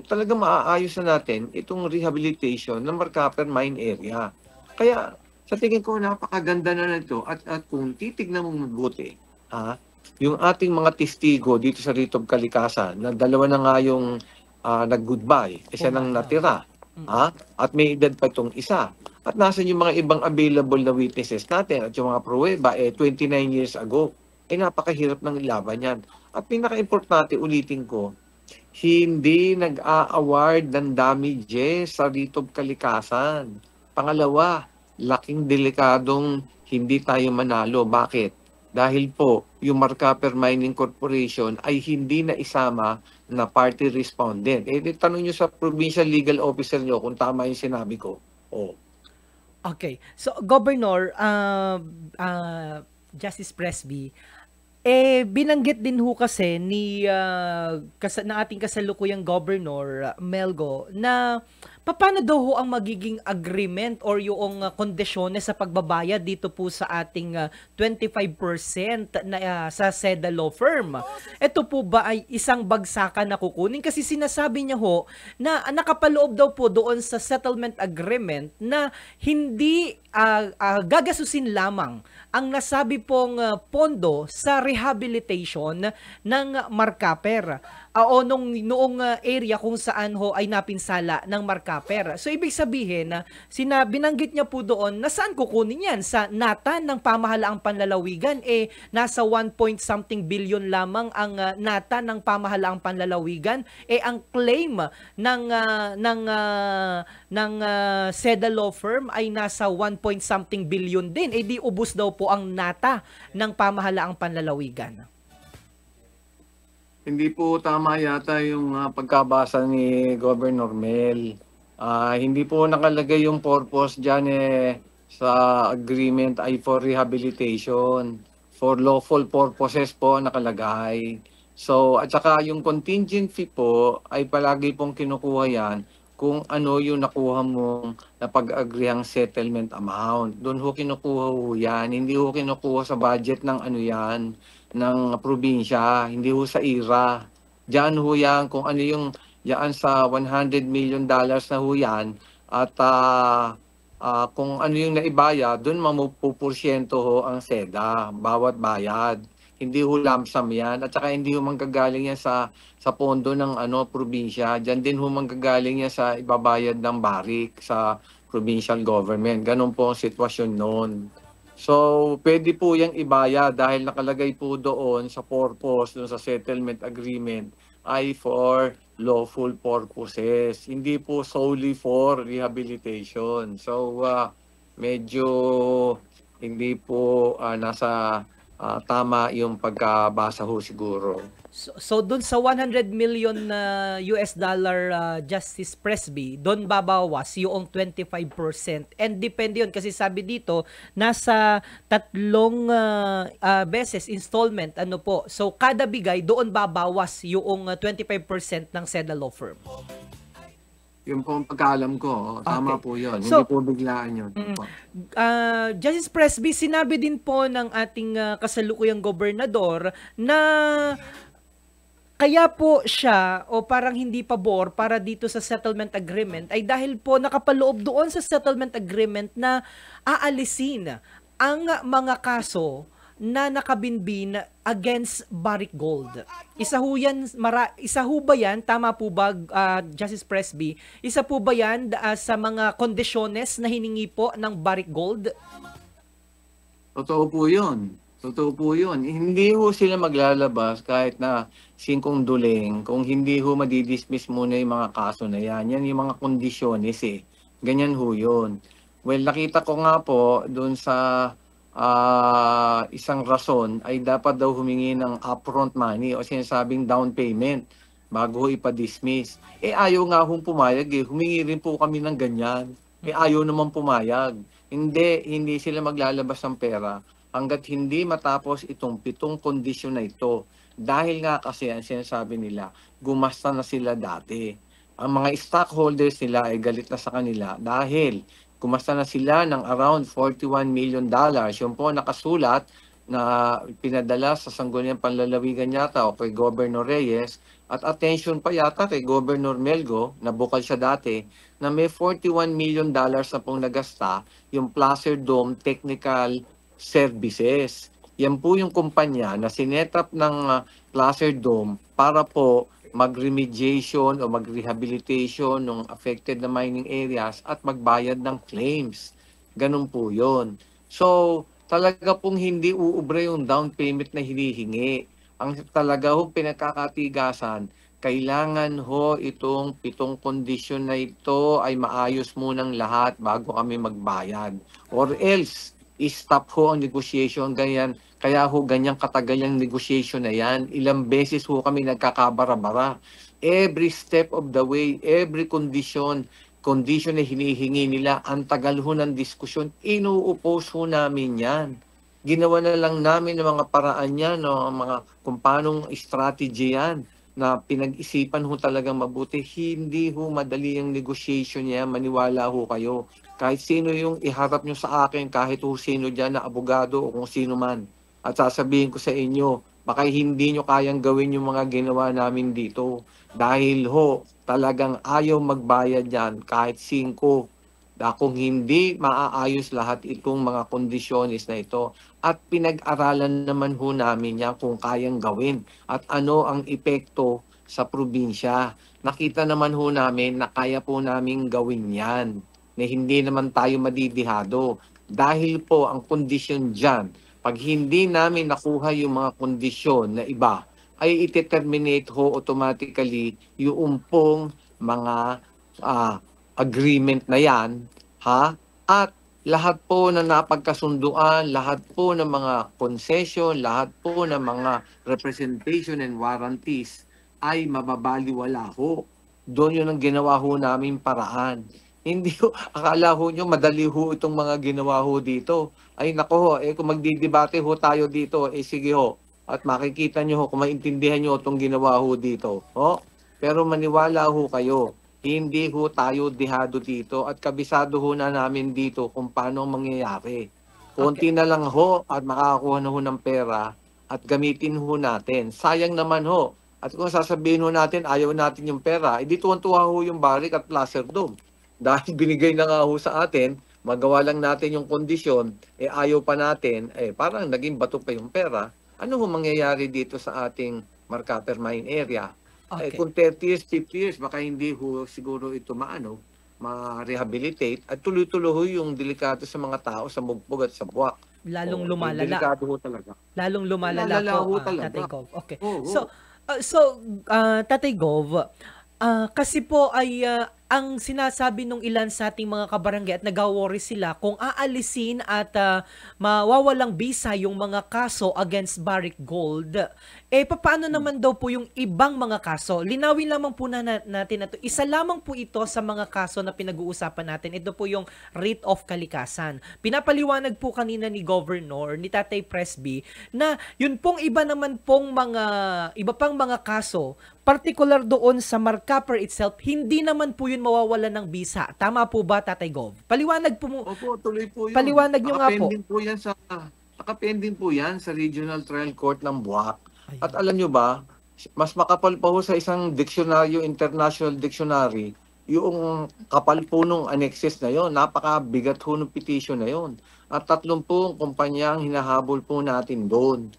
talaga maaayos na natin itong rehabilitation ng Marcaper Mine Area. Kaya, sa tingin ko, napakaganda na nito at kung titignan mong mabuti, yung ating mga testigo dito sa Ritob Kalikasan, na dalawa na nga yung nag-goodbye, siya nang natira, at may edad pa itong isa. At nasan yung mga ibang available na witnesses natin at yung mga pruweba, 29 years ago. Napakahirap ng ilaban yan. At pinaka-importante, ulitin ko, hindi nag-a-award ng damages sa Ritob Kalikasan. Pangalawa, laking delikadong hindi tayo manalo. Bakit? Dahil po, yung Marcaper Mining Corporation ay hindi na isama na party respondent. Tanong nyo sa provincial legal officer nyo kung tama yung sinabi ko.
Okay. So, Governor, Justice Presby, binanggit din ho kasi ng ating kasalukuyang Governor Melgo na paano daw ho ang magiging agreement or yung kondisyones sa pagbabayad dito po sa ating 25% na sa SEDA Law Firm. Ito po ba ay isang bagsakan na kukunin? Kasi sinasabi niya ho na nakapaloob daw po doon sa settlement agreement na hindi gagasusin lamang ang nasabi pong pondo sa rehabilitation ng Marcaper o noong area kung saan ho ay napinsala ng Marcaper. So ibig sabihin na binanggit niya po doon na saan kukunin yan? Sa nata ng pamahalaang panlalawigan, nasa 1 point something billion lamang ang nata ng pamahalaang panlalawigan. Ang claim ng SEDA Law Firm ay nasa 1 point something billion din. Di ubos daw po ang nata ng pamahalaang panlalawigan.
Hindi po tama yata yung pagkabasa ni Governor Mel. Hindi po nakalagay yung purpose dyan sa agreement ay for rehabilitation. For lawful purposes po nakalagay. So, at saka yung contingency po ay palagi pong kinukuha yan kung ano yung nakuha mong napag-agrihang settlement amount. Doon ho kinukuha ho yan. Hindi ho kinukuha sa budget ng ano yan, ng probinsya, hindi ho sa IRA. Diyan ho yan, kung ano yung yan sa $100 million na ho yan, at kung ano yung naibaya, doon mapuporsyento ho ang SEDA, bawat bayad. Hindi ho lump sum yan, at saka hindi ho manggagaling yan sa pondo ng probinsya. Diyan din ho manggagaling yan sa ibabayad ng barik sa provincial government. Ganun po ang sitwasyon noon. So, pwede po yung ibaya dahil nakalagay po doon sa purpose, doon sa settlement agreement, ay for lawful purposes. Hindi po solely for rehabilitation. So, medyo hindi po nasa tama yung pagkabasa ho siguro.
So doon sa 100 million US dollar Justice Presby, doon babawas yung 25%. And depende yun kasi sabi dito, nasa 3 beses installment, po. So kada bigay, doon babawas yung 25% ng SEDA Law Firm.
Yung po ang pagkaalam ko, tama po yun. So, hindi po biglaan yun.
Justice Presby, sinabi din po ng ating kasalukuyang gobernador na kaya po siya o parang hindi pabor para dito sa settlement agreement ay dahil po nakapaloob doon sa settlement agreement na aalisin ang mga kaso na nakabinbin against Barrick Gold. Isa ho ba yan? Tama po ba, Justice Presby? Isa po ba yan sa mga kondisyones na hiningi po ng Barrick Gold?
Totoo po yun. Totoo po yun. Hindi ho sila maglalabas kahit na singkong duling kung hindi ho madidismiss muna yung mga kaso na yan. Yan yung mga kondisyones eh. Ganyan ho yun. Well, nakita ko nga po doon sa isang rason ay dapat daw humingi ng upfront money o sinasabing down payment bago ho ipa-dismiss. Eh ayaw nga hong pumayag eh. Humingi rin po kami ng ganyan. Eh ayaw naman pumayag. Hindi sila maglalabas ng pera hanggat hindi matapos itong 7 kondisyon na ito. Dahil nga kasi ang sinasabi nila, gumasta na sila dati. Ang mga stockholders nila ay galit na sa kanila dahil gumasta na sila ng around $41 million. Yung po nakasulat na pinadala sa Sangguniang Panlalawigan yata o kay Governor Reyes at attention pa yata kay Governor Melgo, na bukal siya dati, na may $41 million na pong nagasta yung Placer Dome Technical Services. Yan po yung kumpanya na sinetap ng Placer Dome para po mag-remediation o mag-rehabilitation ng affected na mining areas at magbayad ng claims. Ganun po yun. So, talaga pong hindi uubra yung down payment na hinihingi. Ang talaga ho pinagkakatigasan, kailangan ho itong 7 kondisyon na ito ay maayos munang lahat bago kami magbayad. Or else, i-stop ho ang negotiation, ganyan. Kaya ho ganyang katagal yung negotiation na yan. Ilang beses ho kami nagkakabara-bara. Every step of the way, every condition na hinihingi nila, ang tagal ho ng diskusyon, inuupos ho namin yan. Ginawa na lang namin ng mga paraan yan, no? Mga kung paanong strategy yan, na pinag-isipan ho talagang mabuti. Hindi ho madali ang negotiation niya, maniwala ho kayo. Kahit sino yung iharap nyo sa akin, kahit ho sino dyan na abogado o kung sino man. At sasabihin ko sa inyo, baka hindi nyo kayang gawin yung mga ginawa namin dito. Dahil ho, talagang ayaw magbayad yan kahit 5. Kung hindi maaayos lahat itong mga kondisyones na ito. At pinag-aralan naman ho namin yan kung kayang gawin. At ano ang epekto sa probinsya. Nakita naman ho namin na kaya po namin gawin yan. Na hindi naman tayo madidihado. Dahil po ang kondisyon dyan, pag hindi namin nakuha yung mga kondisyon na iba, ay ite-terminate ho automatically yung pong mga agreement na yan, ha? At lahat po na napagkasunduan, lahat po ng mga concession, lahat po ng mga representation and warranties ay mababaliwala ho. Doon yun ang ginawa ho namin paraan. Hindi ho, akala ho nyo madali ho itong mga ginawa ho dito. Ay nako ho, kung magdidebate ho tayo dito, sige ho. At makikita nyo ho, kung maintindihan nyo itong ginawa ho dito. Ho? Pero maniwala ho kayo, hindi ho tayo dihado dito at kabisado ho na namin dito kung paano mangyayari. Konti na lang ho at makakakuha na ho ng pera at gamitin ho natin. Sayang naman ho. At kung sasabihin ho natin, ayaw natin yung pera, edi tuwan-tuwa ho yung Barrick at Placer Dome. Dahil binigay na nga ho sa atin, magawa lang natin yung kondisyon, ayaw pa natin, parang naging bato pa yung pera. Ano ho mangyayari dito sa ating Marcaper Mine area?
Okay.
Kung 30 years, 50 years, baka hindi ho siguro ito ma-rehabilitate at tuloy-tuloy ho yung delikado sa mga tao sa Mugbog at sa Buwak.
Lalong lumalala.
Delikado ho talaga.
Lalong lumalala po,
talaga.
Tatay Gov. Okay.
Oo.
So, Tatay Gov, kasi po ay ang sinasabi nung ilan sa ating mga kabarangay at nag-worry sila kung aalisin at mawawalang bisa yung mga kaso against Barrick Gold, paano naman daw po yung ibang mga kaso? Linawin lamang po natin na to. Isa lamang po ito sa mga kaso na pinag-uusapan natin. Ito po yung writ of kalikasan. Pinapaliwanag po kanina ni Governor, ni Tatay Presby, na yun pong iba pang mga kaso, particular doon sa Marcaper itself, hindi naman po yun mawawalan ng bisa. Tama po ba, Tatay Gov? Paliwanag po mo.
Opo, tuloy po yun.
Paliwanag nyo nga po.
Nakapending po yan sa Regional Trial Court ng Buwak. At alam nyo ba, mas makapal pa ho sa isang diksyonaryo, international dictionary, yung kapal po nung annexes na yon. Napakabigat ho ng petition na yon. At 30 kumpanyang hinahabol po natin doon.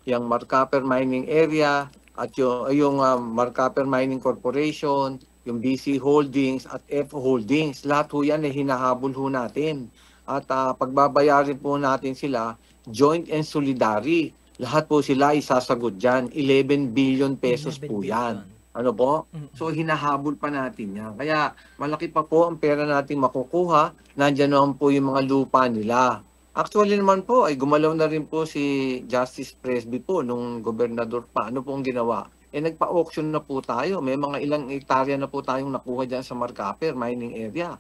Yung Marcaper Mining Area, at yung Marcaper Mining Corporation, yung BC Holdings at F Holdings, lahat ho yan ay hinahabol ho natin. At pagbabayarin po natin sila, joint and solidary. Lahat po sila isasagot dyan. 11 billion pesos
11
po yan.
billion.
Ano po?
Mm.
So hinahabol pa natin yan. Kaya malaki pa po ang pera natin makukuha. Nandiyan naman po yung mga lupa nila. Actually naman po, ay gumalaw na rin po si Justice Presby po nung gobernador pa. Ano po ang ginawa? Nagpa-auction na po tayo. May mga ilang hektarya na po tayong nakuha dyan sa Marcaper, mining area.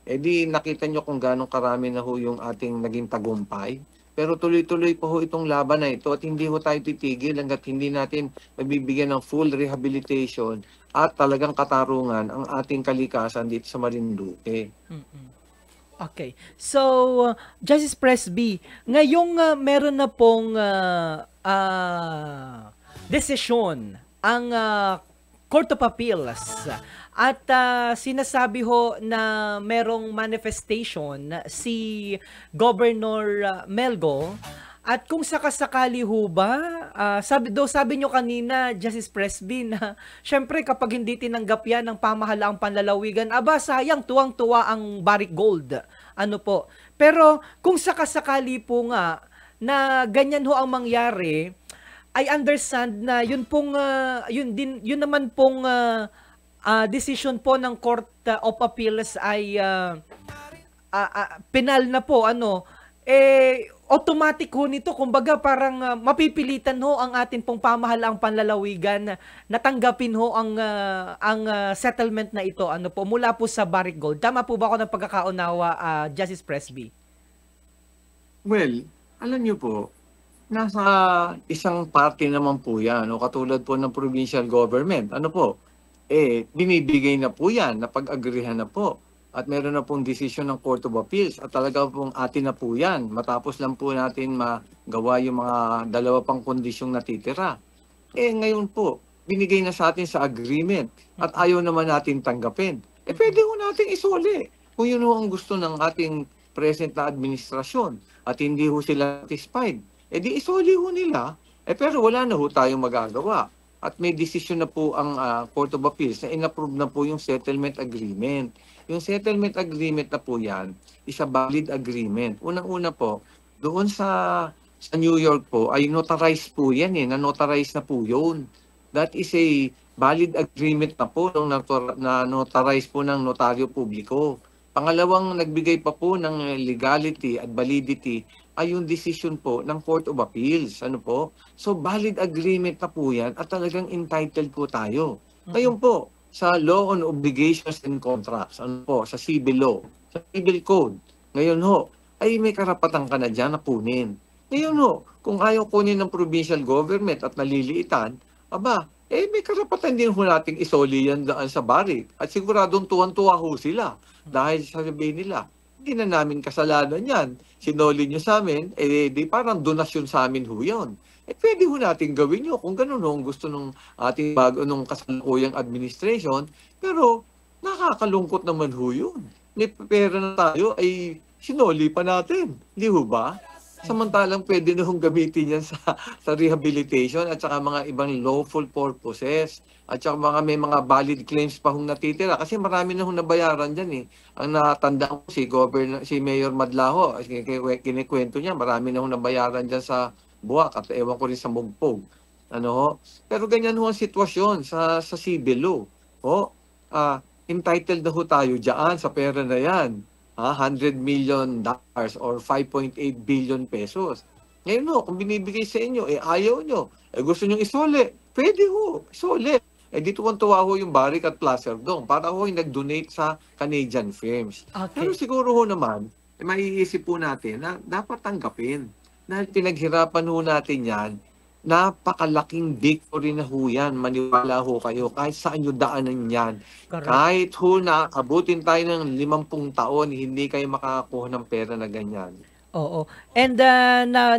Di nakita nyo kung gano'ng karami na ho yung ating naging tagumpay. Pero tuloy-tuloy po ho itong laban na ito at hindi ho tayo titigil hanggat hindi natin mabibigyan ng full rehabilitation at talagang katarungan ang ating kalikasan dito sa Marinduque.
Okay. So, Justice Presby, ngayong meron na pong desisyon ang Court of Appeals at sinasabi ho na merong manifestation si Governor Melgo at kung sakasakali ho ba, sabi nyo kanina, Justice Presby, na syempre kapag hindi tinanggap yan ng pamahalaang panlalawigan, sayang, tuwang-tuwa ang Barrick Gold. Ano po? Pero kung sakasakali po nga na ganyan ho ang mangyari, I understand na yun naman pong decision po ng Court of Appeals ay penal na po, automatic ho nito, kumbaga parang mapipilitan ho ang atin pong pamahalaang panlalawigan na tanggapin ho ang settlement na ito mula po sa Barrick Gold. Tama po ba ako ng pagkakaunawa, Justice Presby?
Well, alam niyo po, nasa isang party naman po yan, katulad po ng provincial government. Binibigay na po yan, napag-agrihan na po. At meron na pong desisyon ng Court of Appeals at talaga pong atin na po yan. Matapos lang po natin magawa yung mga dalawa pang kondisyong natitira. Ngayon po, binigay na sa atin sa agreement at ayaw naman natin tanggapin. Pwede ho natin isoli. Kung yun ho ang gusto ng ating present na administrasyon at hindi ho sila satisfied, di isoli ho nila. Pero wala na ho tayong magagawa. At may desisyon na po ang Court of Appeals na inapprove na po yung settlement agreement. Yung settlement agreement na po yan is a valid agreement. Unang-una po, doon sa New York po ay notarized po yan na-notarize na po yun. That is a valid agreement na po na notarize po ng notaryo publiko. Pangalawang nagbigay pa po ng legality at validity ay yung decision po ng Court of Appeals. So valid agreement na po yan at talagang entitled po tayo. Ngayon po, sa Law on Obligations and Contracts, sa civil law, sa civil code, ngayon ho, ay may karapatan ka na dyan na kunin. Ngayon ho, kung ayaw kunin ng provincial government at naliliitan, may karapatan din ho nating isoli yan daan sa Barrick. At siguradong tuwan-tuwa ho sila dahil sasabihin nila, hindi na namin kasalanan yan. Sinoli nyo sa amin, di parang donasyon sa amin ho yun. Pwede ho natin gawin yun kung gano'n ho ang gusto ng ating nung kasalukuyang administration. Pero nakakalungkot naman ho yun. May pera na tayo ay sinoli pa natin. Di ho ba? Samantalang pwede na hong gamitin yan sa rehabilitation at saka mga ibang lawful purposes. At saka may mga valid claims pa hong natitira. Kasi marami na hong nabayaran dyan . Ang natandaan ko si Mayor Madlaho, kinikwento niya, marami na hong nabayaran dyan sa Buwak at ewan ko rin sa Mugpog. Pero ganyan ho ang sitwasyon sa civil law. Entitled na ho tayo dyan sa pera na yan. $100 million or 5.8 billion pesos. Ngayon ho, kung binibigay sa inyo, ayaw nyo, gusto nyo isole, pwede ho, isole. Dito kong tuwa ho yung Barrick at Placer Dome para ho yung nag-donate sa Canadian firms.
Okay.
Pero siguro ho naman, maiisip po natin na dapat tanggapin. Dahil pinaghirapan ho natin yan, napakalaking victory na ho yan. Maniwala ho kayo, kahit saan nyo daanan yan.
Correct.
Kahit ho na abutin tayo ng 50 taon, hindi kayo makakakuha ng pera na ganyan.
Oo. And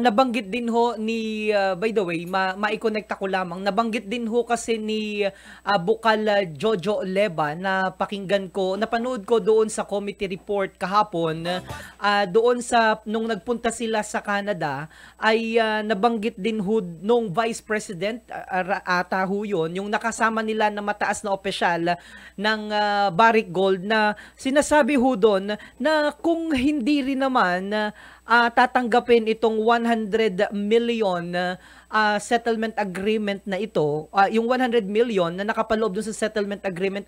nabanggit din ho ni, by the way, maikonekta ko lamang, nabanggit din ho kasi ni Bukal Jojo Leba na pakinggan ko, napanood ko doon sa committee report kahapon, doon nung nagpunta sila sa Canada, ay nabanggit din ho nung Vice President, ata ho yun, yung nakasama nila na mataas na opisyal ng Barrick Gold na sinasabi ho doon na kung hindi rin naman tatanggapin itong 100 million settlement agreement na ito, yung 100 million na nakapaloob dun sa settlement agreement,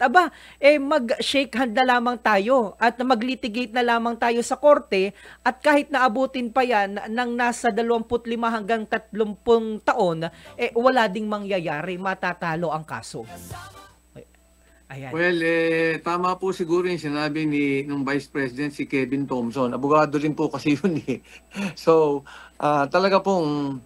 mag-shake hand na lamang tayo at mag-litigate na lamang tayo sa korte at kahit naabutin pa yan ng nasa 25 hanggang 30 taon, wala ding mangyayari, matatalo ang kaso. Ayan.
Well, tama po siguro yung sinabi nung Vice President si Kevin Thompson. Abogado rin po kasi yun eh. So, talaga pong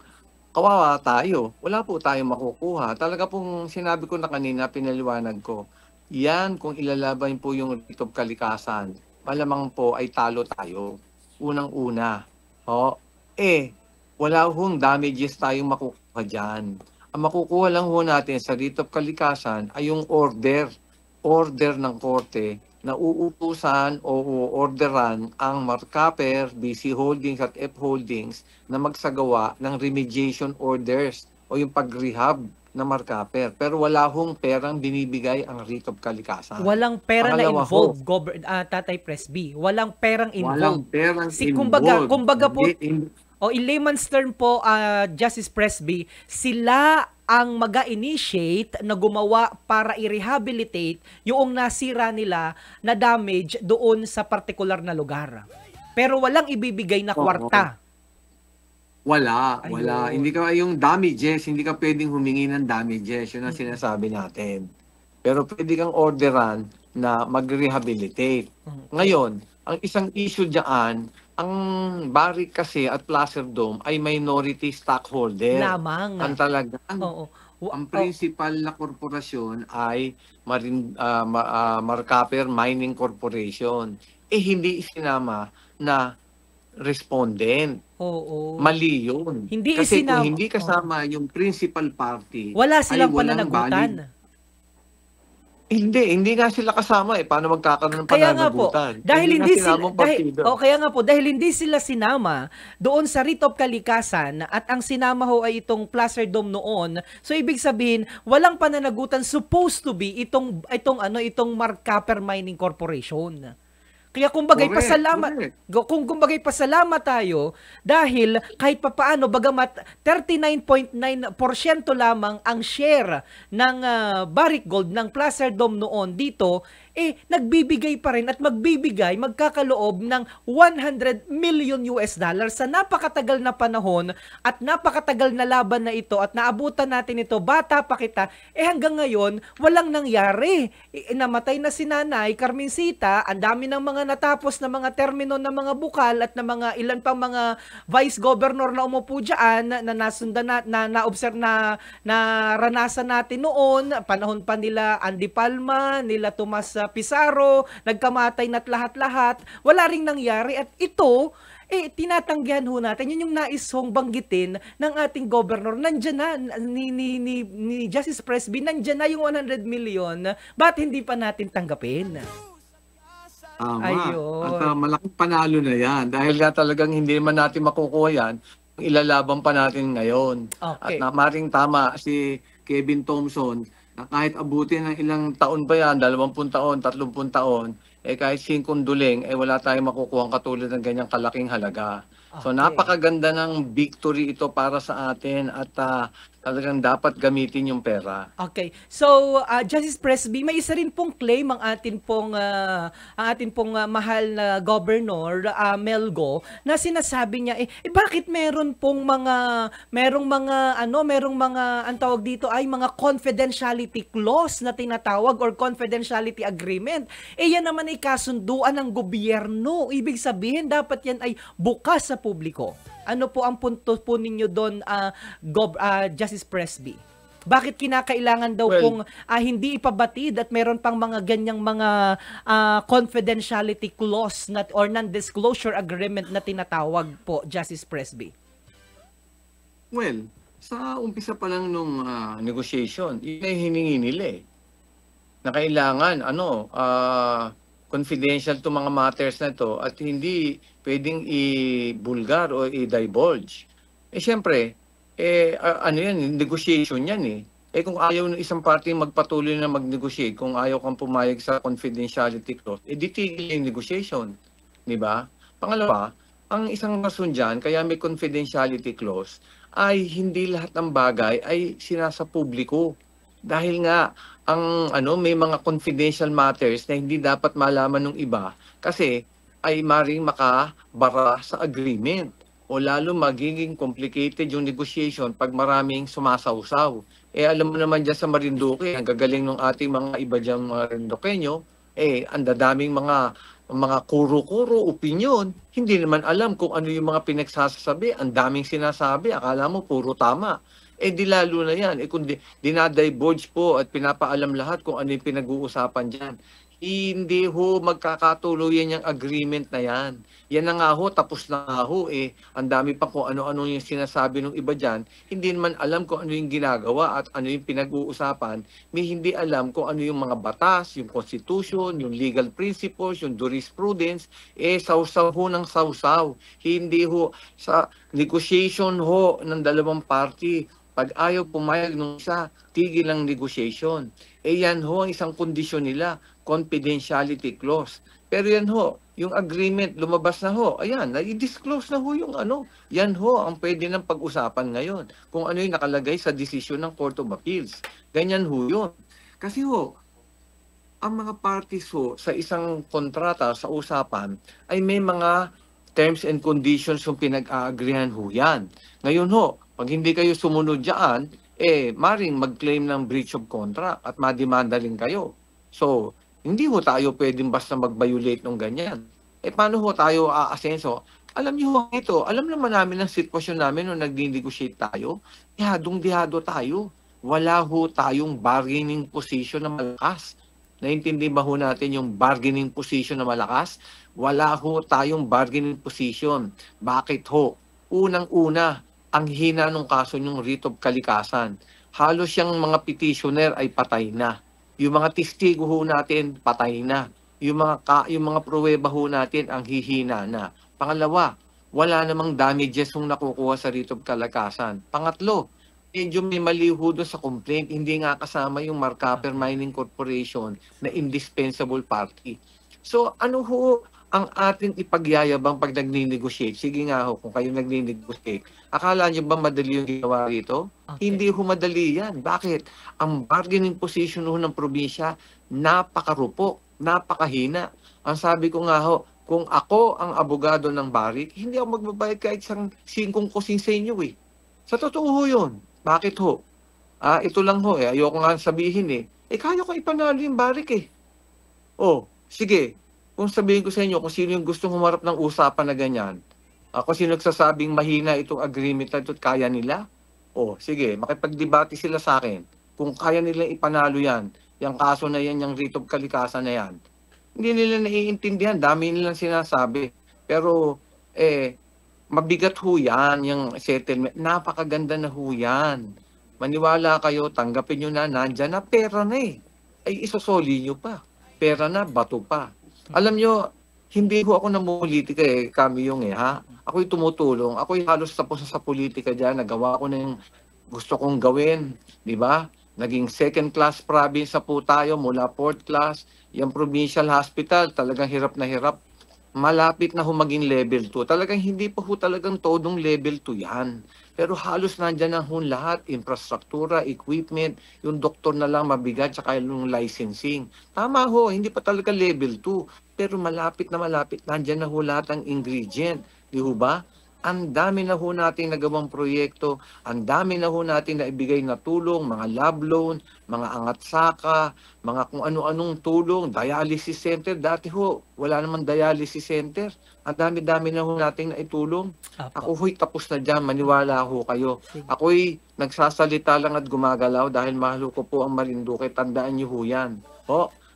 kawawa tayo. Wala po tayong makukuha. Talaga pong sinabi ko na kanina, pinaliwanag ko. Yan, kung ilalaban po yung writ of kalikasan, malamang po ay talo tayo. Unang-una. Wala hong damages tayong makukuha dyan. Ang makukuha lang ho natin sa writ of kalikasan ay yung order ng korte na uutusan o orderan ang Marcaper, BC Holdings at F Holdings na magsagawa ng remediation orders o yung pag-rehab na Marcaper. Pero wala hong perang binibigay ang writ of kalikasan.
Walang pera na involved, Tatay Presby. Walang perang involved.
Walang perang involved.
Kumbaga po, in layman's term po, Justice Presby, sila ang mag-initiate na gumawa para i-rehabilitate yung nasira nila na damage doon sa particular na lugar. Pero walang ibibigay na kwarta.
Wala. Hindi ka yung damages, hindi ka pwedeng humingi ng damages. Yun ang sinasabi natin. Pero pwede kang orderan na mag-rehabilitate. Ngayon, ang isang issue diyan, ang Barrick kasi at Placer Dome ay minority stockholder.
Lamang.
Ang talagang, ang principal na korporasyon ay Marcaper Mining Corporation. Hindi isinama na respondent. Mali yun. Kasi kung hindi kasama yung principal party,
wala silang pananagutan.
Hindi nga sila kasama Paano magkakaroon ng pananagutan?
Kaya nga po, dahil hindi sila sinama doon sa writ of kalikasan at ang sinama ho ay itong Placer Dome noon. So ibig sabihin, walang pananagutan supposed to be itong Marcaper Mining Corporation. Kaya kumbagay pasalamat tayo dahil kahit papaano bagamat 39.9% lamang ang share ng Barrick Gold ng Placer Dome noon dito, nagbibigay pa rin at magkakaloob ng 100 million US dollars sa napakatagal na panahon at napakatagal na laban na ito at naabutan natin ito, bata pa kita, hanggang ngayon walang nangyari. Namatay na si Nanay Carmencita, ang dami ng mga natapos na mga termino ng mga bukal at na mga ilan pang mga vice governor na umupo dyan na nasundan na-observe na naranasan natin noon, panahon pa nila Andy Palma, nila Tomas Pizarro, nagkamatay na't lahat-lahat, wala ring nangyari at ito, tinatanggihan ho natin. Yun yung nais hong banggitin ng ating governor. Nandyan na, ni Justice Presby, nandyan na yung 100 million, ba't hindi pa natin tanggapin?
Tama. At malaking panalo na yan. Dahil nga talagang hindi man natin makukuha yan, ilalaban pa natin ngayon.
Okay.
At maring tama si Kevin Thompson, na kahit abutin ng ilang taon pa yan, 20 taon, 30 taon, kahit 5 duling, wala tayong makukuha katulad ng ganyang kalaking halaga. So napakaganda ng victory ito para sa atin at talagang dapat gamitin yung pera.
Okay. So, Justice Presby, may isa rin pong claim ang atin pong mahal na governor, Melgo, na sinasabi niya, bakit meron mga ang tawag dito ay mga confidentiality clause na tinatawag or confidentiality agreement. Yan naman ay kasunduan ng gobyerno. Ibig sabihin, dapat yan ay bukas sa publiko. Ano po ang punto po ninyo doon, Justice Presby? Bakit kinakailangan daw kung hindi ipabatid at meron pang mga ganyang mga confidentiality clause or non-disclosure agreement na tinatawag po, Justice Presby?
Well, sa umpisa pa lang nung negotiation, yun ay hiningi nila na kailangan confidential to mga matters na to at hindi pwedeng i-bulgar o i-divulge. Siyempre, yan, negotiation yan kung ayaw ng isang party magpatuloy na mag-negotiate, kung ayaw kang pumayag sa confidentiality clause, ditigil yung negotiation. Di ba? Pangalawa, Ang isang rason diyan kaya may confidentiality clause ay hindi lahat ng bagay ay sinasa publiko. Dahil nga ang may mga confidential matters na hindi dapat malaman ng iba kasi ay maring makabara sa agreement o lalo magiging complicated yung negotiation pag maraming sumasawsaw. Alam mo naman dyan sa Marinduque, ang gagaling ng ating mga iba dyan mga Marinduqueño, ang dadaming mga kuro-kuro, opinyon, hindi naman alam kung ano yung mga pinagsasabi. Ang daming sinasabi, akala mo puro tama. Di lalo na yan. Kung dinadivulge po at pinapaalam lahat kung ano yung pinag-uusapan dyan, hindi ho magkakatuluyan yung agreement na yan. Yan na nga ho, tapos na nga ho Ang dami pa kung ano-ano yung sinasabi ng iba dyan. Hindi naman alam kung ano yung ginagawa at ano yung pinag-uusapan. May hindi alam kung ano yung mga batas, yung constitution, yung legal principles, yung jurisprudence. Sausaw ho ng sausaw. Hindi ho sa negotiation ho ng dalawang party. Pag ayaw pumayag nung isa, tigil ang negotiation. Yan ho ang isang kondisyon nila, confidentiality clause. Pero yan ho, yung agreement lumabas na ho, ayan, i-disclose na ho yung Yan ho ang pwede ng pag-usapan ngayon. Kung ano yung nakalagay sa desisyon ng Court of Appeals. Ganyan ho yun. Kasi ho, ang mga parties ho sa isang kontrata, sa usapan, ay may mga terms and conditions yung pinag-aagrihan ho yan. Ngayon ho, pag hindi kayo sumunod dyan, maring mag-claim ng breach of contract at mademanda rin kayo. So, hindi ho tayo pwedeng basta mag-violate ng ganyan. Paano ho tayo aasenso? Alam niyo ho ito, alam naman namin ang sitwasyon namin nung nag-negotiate tayo. Dihadong-dihado tayo. Wala ho tayong bargaining position na malakas. Naintindi ba ho natin yung bargaining position na malakas? Wala ho tayong bargaining position. Bakit ho? Unang-una, ang hina ng kaso yung writ of kalikasan. Halos yung mga petitioner ay patay na. Yung mga testigo ho natin, patay na. Yung mga pruweba ho natin, ang hihina na. Pangalawa, wala namang damages yung nakukuha sa writ of kalikasan. Pangatlo, medyo may mali ho doon sa complaint, hindi nga kasama yung Marcaper Mining Corporation na indispensable party. So ano ho ang ating ipagyayabang pag nagni-negotiate? Sige nga ho, kung kayo nagni-negotiate, akala nyo ba madali yung ginawa rito? Okay. Hindi ho madali yan. Bakit? Ang bargaining position ho ng probinsya, napakarupok, napakahina. Ang sabi ko nga ho, kung ako ang abogado ng Barrick, hindi ako magbabayad kahit isang singkong kusing sa inyo Sa totoo ho yun. Bakit ho? Ito lang ho ayoko nga sabihin kaya ko ipanalo yung Barrick sige. Kung sabihin ko sa inyo kung sino yung gustong humarap ng usapan na ganyan, kung sino nagsasabing mahina itong agreement na ito at kaya nila, sige, makipagdebate sila sa akin. Kung kaya nilang ipanalo yan, yung kaso na yan, yung writ of kalikasan na yan, hindi nila naiintindihan, dami nilang sinasabi. Pero, mabigat ho yan, yung settlement. Napakaganda na ho yan. Maniwala kayo, tanggapin nyo na, nandyan na, pera na Ay, isosoli nyo pa. Pera na, bato pa. Alam nyo, hindi ho ako namumulitika kami yung Ako'y tumutulong. Ako'y halos tapos sa politika dyan. Nagawa ko na yung gusto kong gawin. Di ba? Naging second class province po tayo mula fourth class. Yung provincial hospital, talagang hirap na hirap. Malapit na ho maging level 2. Talagang hindi pa ho talagang todong level 2 yan. Pero halos nandyan na ho lahat, infrastruktura, equipment, yung doktor na lang mabigat, saka yung licensing. Tama ho, hindi pa talaga level 2. Pero malapit, nandyan na ho lahat ang ingredient. Di ho ba? Ang dami na ho nating nagawang proyekto, ang dami na ho nating naibigay na tulong, mga lab loan, mga angat saka, mga kung ano-anong tulong, dialysis center. Dati ho, wala namang dialysis center. Ang dami-dami na ho nating naitulong. Ako ho'y tapos na dyan, maniwala ho kayo. Ako'y nagsasalita lang at gumagalaw dahil mahal ko po ang Marinduque. Tandaan niyo ho yan.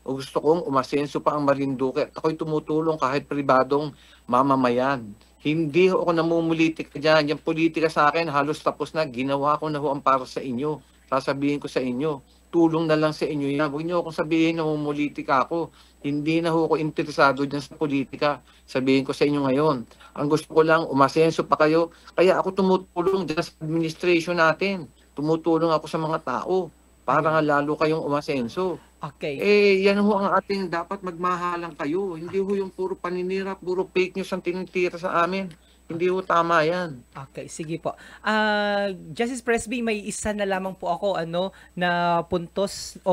Gusto kong umasenso pa ang Marinduque. Ako'y tumutulong kahit pribadong mamamayan. Hindi ako namumulitika dyan. Yung politika sa akin, halos tapos na. Ginawa ko na ho ang para sa inyo. Sasabihin ko sa inyo, tulong na lang sa inyo yan. Huwag niyo akong sabihin na namumulitika ako. Hindi na ho ako interesado dyan sa politika. Sabihin ko sa inyo ngayon. Ang gusto ko lang, umasenso pa kayo. Kaya ako tumutulong dyan sa administration natin. Tumutulong ako sa mga tao para nga lalo kayong umasenso.
Okay.
Yan ho ang ating dapat magmahalan kayo. Hindi ho yung puro paninira, puro fake news ang tinitira sa amin. Hindi ho tama yan.
Okay, sige po. Justice Presby, may isa na lamang po ako na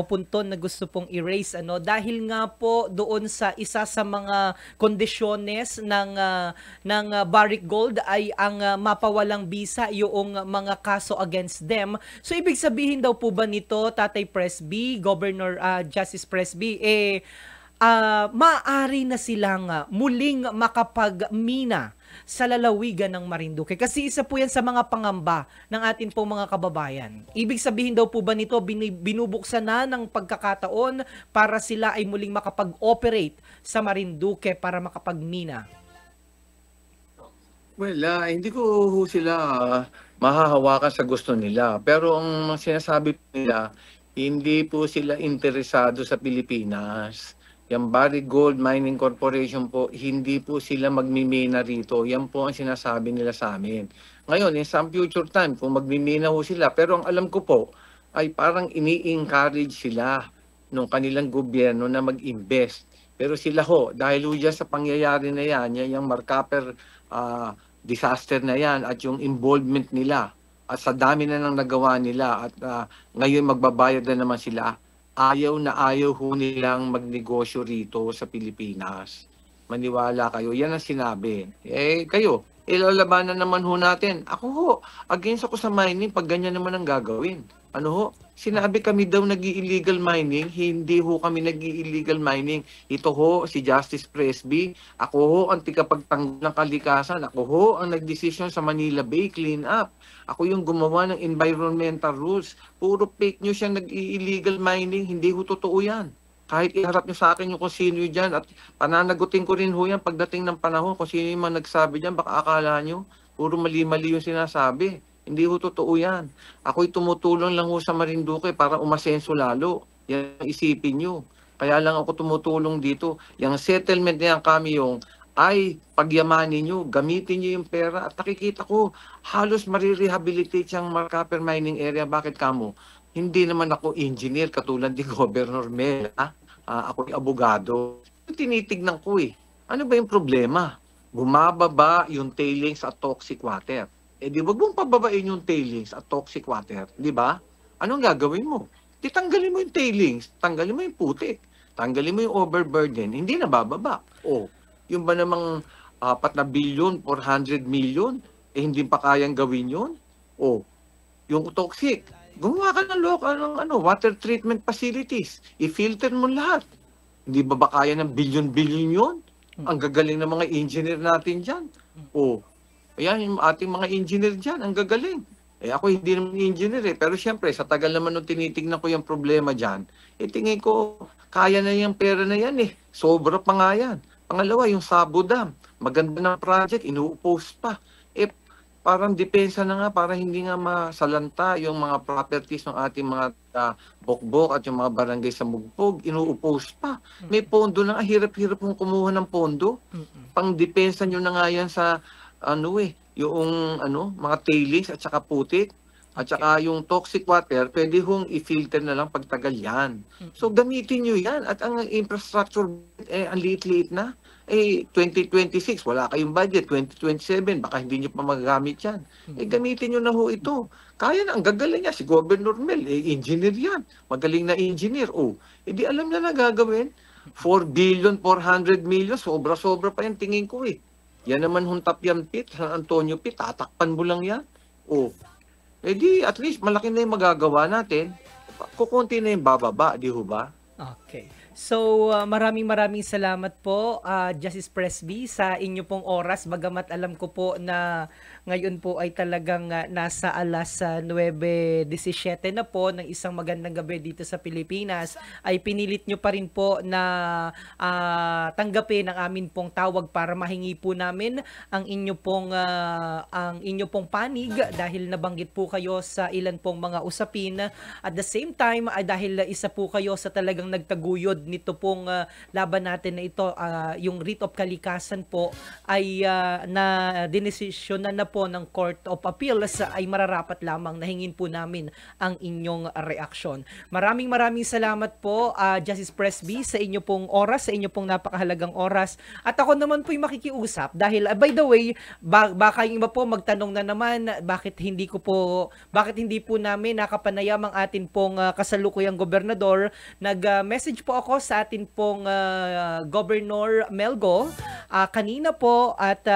punton na gusto pong erase dahil nga po doon sa isa sa mga kondisyones ng Barrick Gold ay ang mapawalang bisa yung mga kaso against them. So ibig sabihin daw po ba nito, Tatay Presby, Governor Justice Presby, maaari na silang muling makapagmina sa lalawigan ng Marinduque. Kasi isa po yan sa mga pangamba ng atin pong mga kababayan. Ibig sabihin daw po ba nito, binubuksan na ng pagkakataon para sila ay muling makapag-operate sa Marinduque para makapagmina?
Well, hindi ko ho sila mahahawakan sa gusto nila. Pero ang sinasabi nila, hindi po sila interesado sa Pilipinas. Yung Barrick Gold Mining Corporation po, hindi po sila magmimina rito. Yan po ang sinasabi nila sa amin. Ngayon, in some future time, kung magmimina ho sila, pero ang alam ko po, ay parang ini-encourage sila ng kanilang gobyerno na mag-invest. Pero sila ho, dahil ho dyan sa pangyayari na yan, yung Marcaper disaster na yan, at yung involvement nila, at sa dami na nang nagawa nila, at ngayon magbabayad na naman sila, ayaw na ayaw ho nilang magnegosyo rito sa Pilipinas. Maniwala kayo. Yan ang sinabi. Kayo, ilalabanan naman ho natin. Ako ho, against ako sa mining pag ganyan naman ang gagawin. Ano ho? Sinabi kami daw nag-illegal mining. Hindi ho kami nag-illegal mining. Ito ho, si Justice Presby. Ako ho ang tigapagtanggol ng kalikasan. Ako ho ang nagdesisyon sa Manila Bay Clean Up. Ako yung gumawa ng environmental rules. Puro fake news yung nag-illegal mining. Hindi ho totoo yan. Kahit iharap nyo sa akin yung kung sino yun dyan at pananagutin ko rin ho yan pagdating ng panahon kung sino yung nagsabi dyan, baka akala nyo, puro mali-mali yung sinasabi. Hindi ho totoo yan. Ako'y tumutulong lang ho sa Marinduque para umasenso lalo. Yan isipin nyo. Kaya lang ako tumutulong dito. Yung settlement na yan kami yung ay pagyamanin nyo, gamitin nyo yung pera. At nakikita ko, halos marirehabilitate yung Marcaper Mining Area. Bakit kamo? Hindi naman ako engineer katulad ni Governor Mel. Ako'y abogado. Tinitignan ko ano ba yung problema? Bumababa yung tailings at toxic water. Di wag mong pababain yung tailings at toxic water. Di ba? Anong gagawin mo? Tanggalin mo yung tailings, tanggalin mo yung putik, tanggalin mo yung overburden, hindi na bababa. Yung ba namang 4 na billion, 400 million, hindi pa kayang gawin yun? Yung toxic, gumawa ka ng local water treatment facilities. I-filter mo lahat. Hindi ba kaya ng billion-billion yun? Ang gagaling ng mga engineer natin dyan. Ayan, yung ating mga engineer dyan, ang gagaling. Ako hindi naman engineer pero syempre, sa tagal naman nung tinitignan ko yung problema dyan, tingin ko, kaya na yung pera na yan Sobra pa nga yan. Pangalawa, yung Sabo Dam. Maganda ng project, inuupost pa. Parang depensa na nga para hindi nga masalanta yung mga properties ng ating mga bokbok at yung mga barangay sa Mugpog, inuupost pa. May pondo na, hirap-hirap mong kumuha ng pondo. Pang depensa nyo na nga yan sa yung mga tailings at saka putik at saka yung toxic water, pwede hong i-filter na lang pagtagal yan. So gamitin nyo yan at ang infrastructure ang liit-liit na. 2026, wala kayong budget. 2027, baka hindi nyo pa magagamit yan. Gamitin nyo na ho ito. Kaya na, ang gagaling niya. Si Governor Mel, engineer yan. Magaling na engineer. Di alam na gagawin. 4 billion, 400 million, sobra-sobra pa yan tingin ko Yan naman huntap yan pit, San Antonio pit, tatakpan mo lang yan. Di at least malaki na yung magagawa natin. Kukunti na yung bababa, di ho ba?
Okay. So, maraming salamat po, Justice Presby, sa inyo pong oras. Bagamat alam ko po na ngayon po ay talagang nasa alas 9:17 na po ng isang magandang gabi dito sa Pilipinas, ay pinilit nyo pa rin po na tanggapin ang amin pong tawag para mahingi po namin ang inyo pong panig dahil nabanggit po kayo sa ilan pong mga usapin. At the same time, dahil isa po kayo sa talagang nagtaguyod nito pong laban natin na ito, yung writ of kalikasan po ay na dinesisyonan na po ng Court of Appeals, ay mararapat lamang na hingin po namin ang inyong reaksyon. Maraming salamat po, Justice Presby, sa inyo pong oras, sa inyo pong napakahalagang oras. At ako naman po'y makikiusap dahil, by the way, baka yung iba po magtanong na naman, bakit hindi po namin nakapanayam ang atin pong kasalukuyang gobernador. Nag-message po ako sa atin pong Governor Melgo kanina po at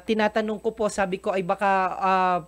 tinatanong ko po, sabi ko ay baka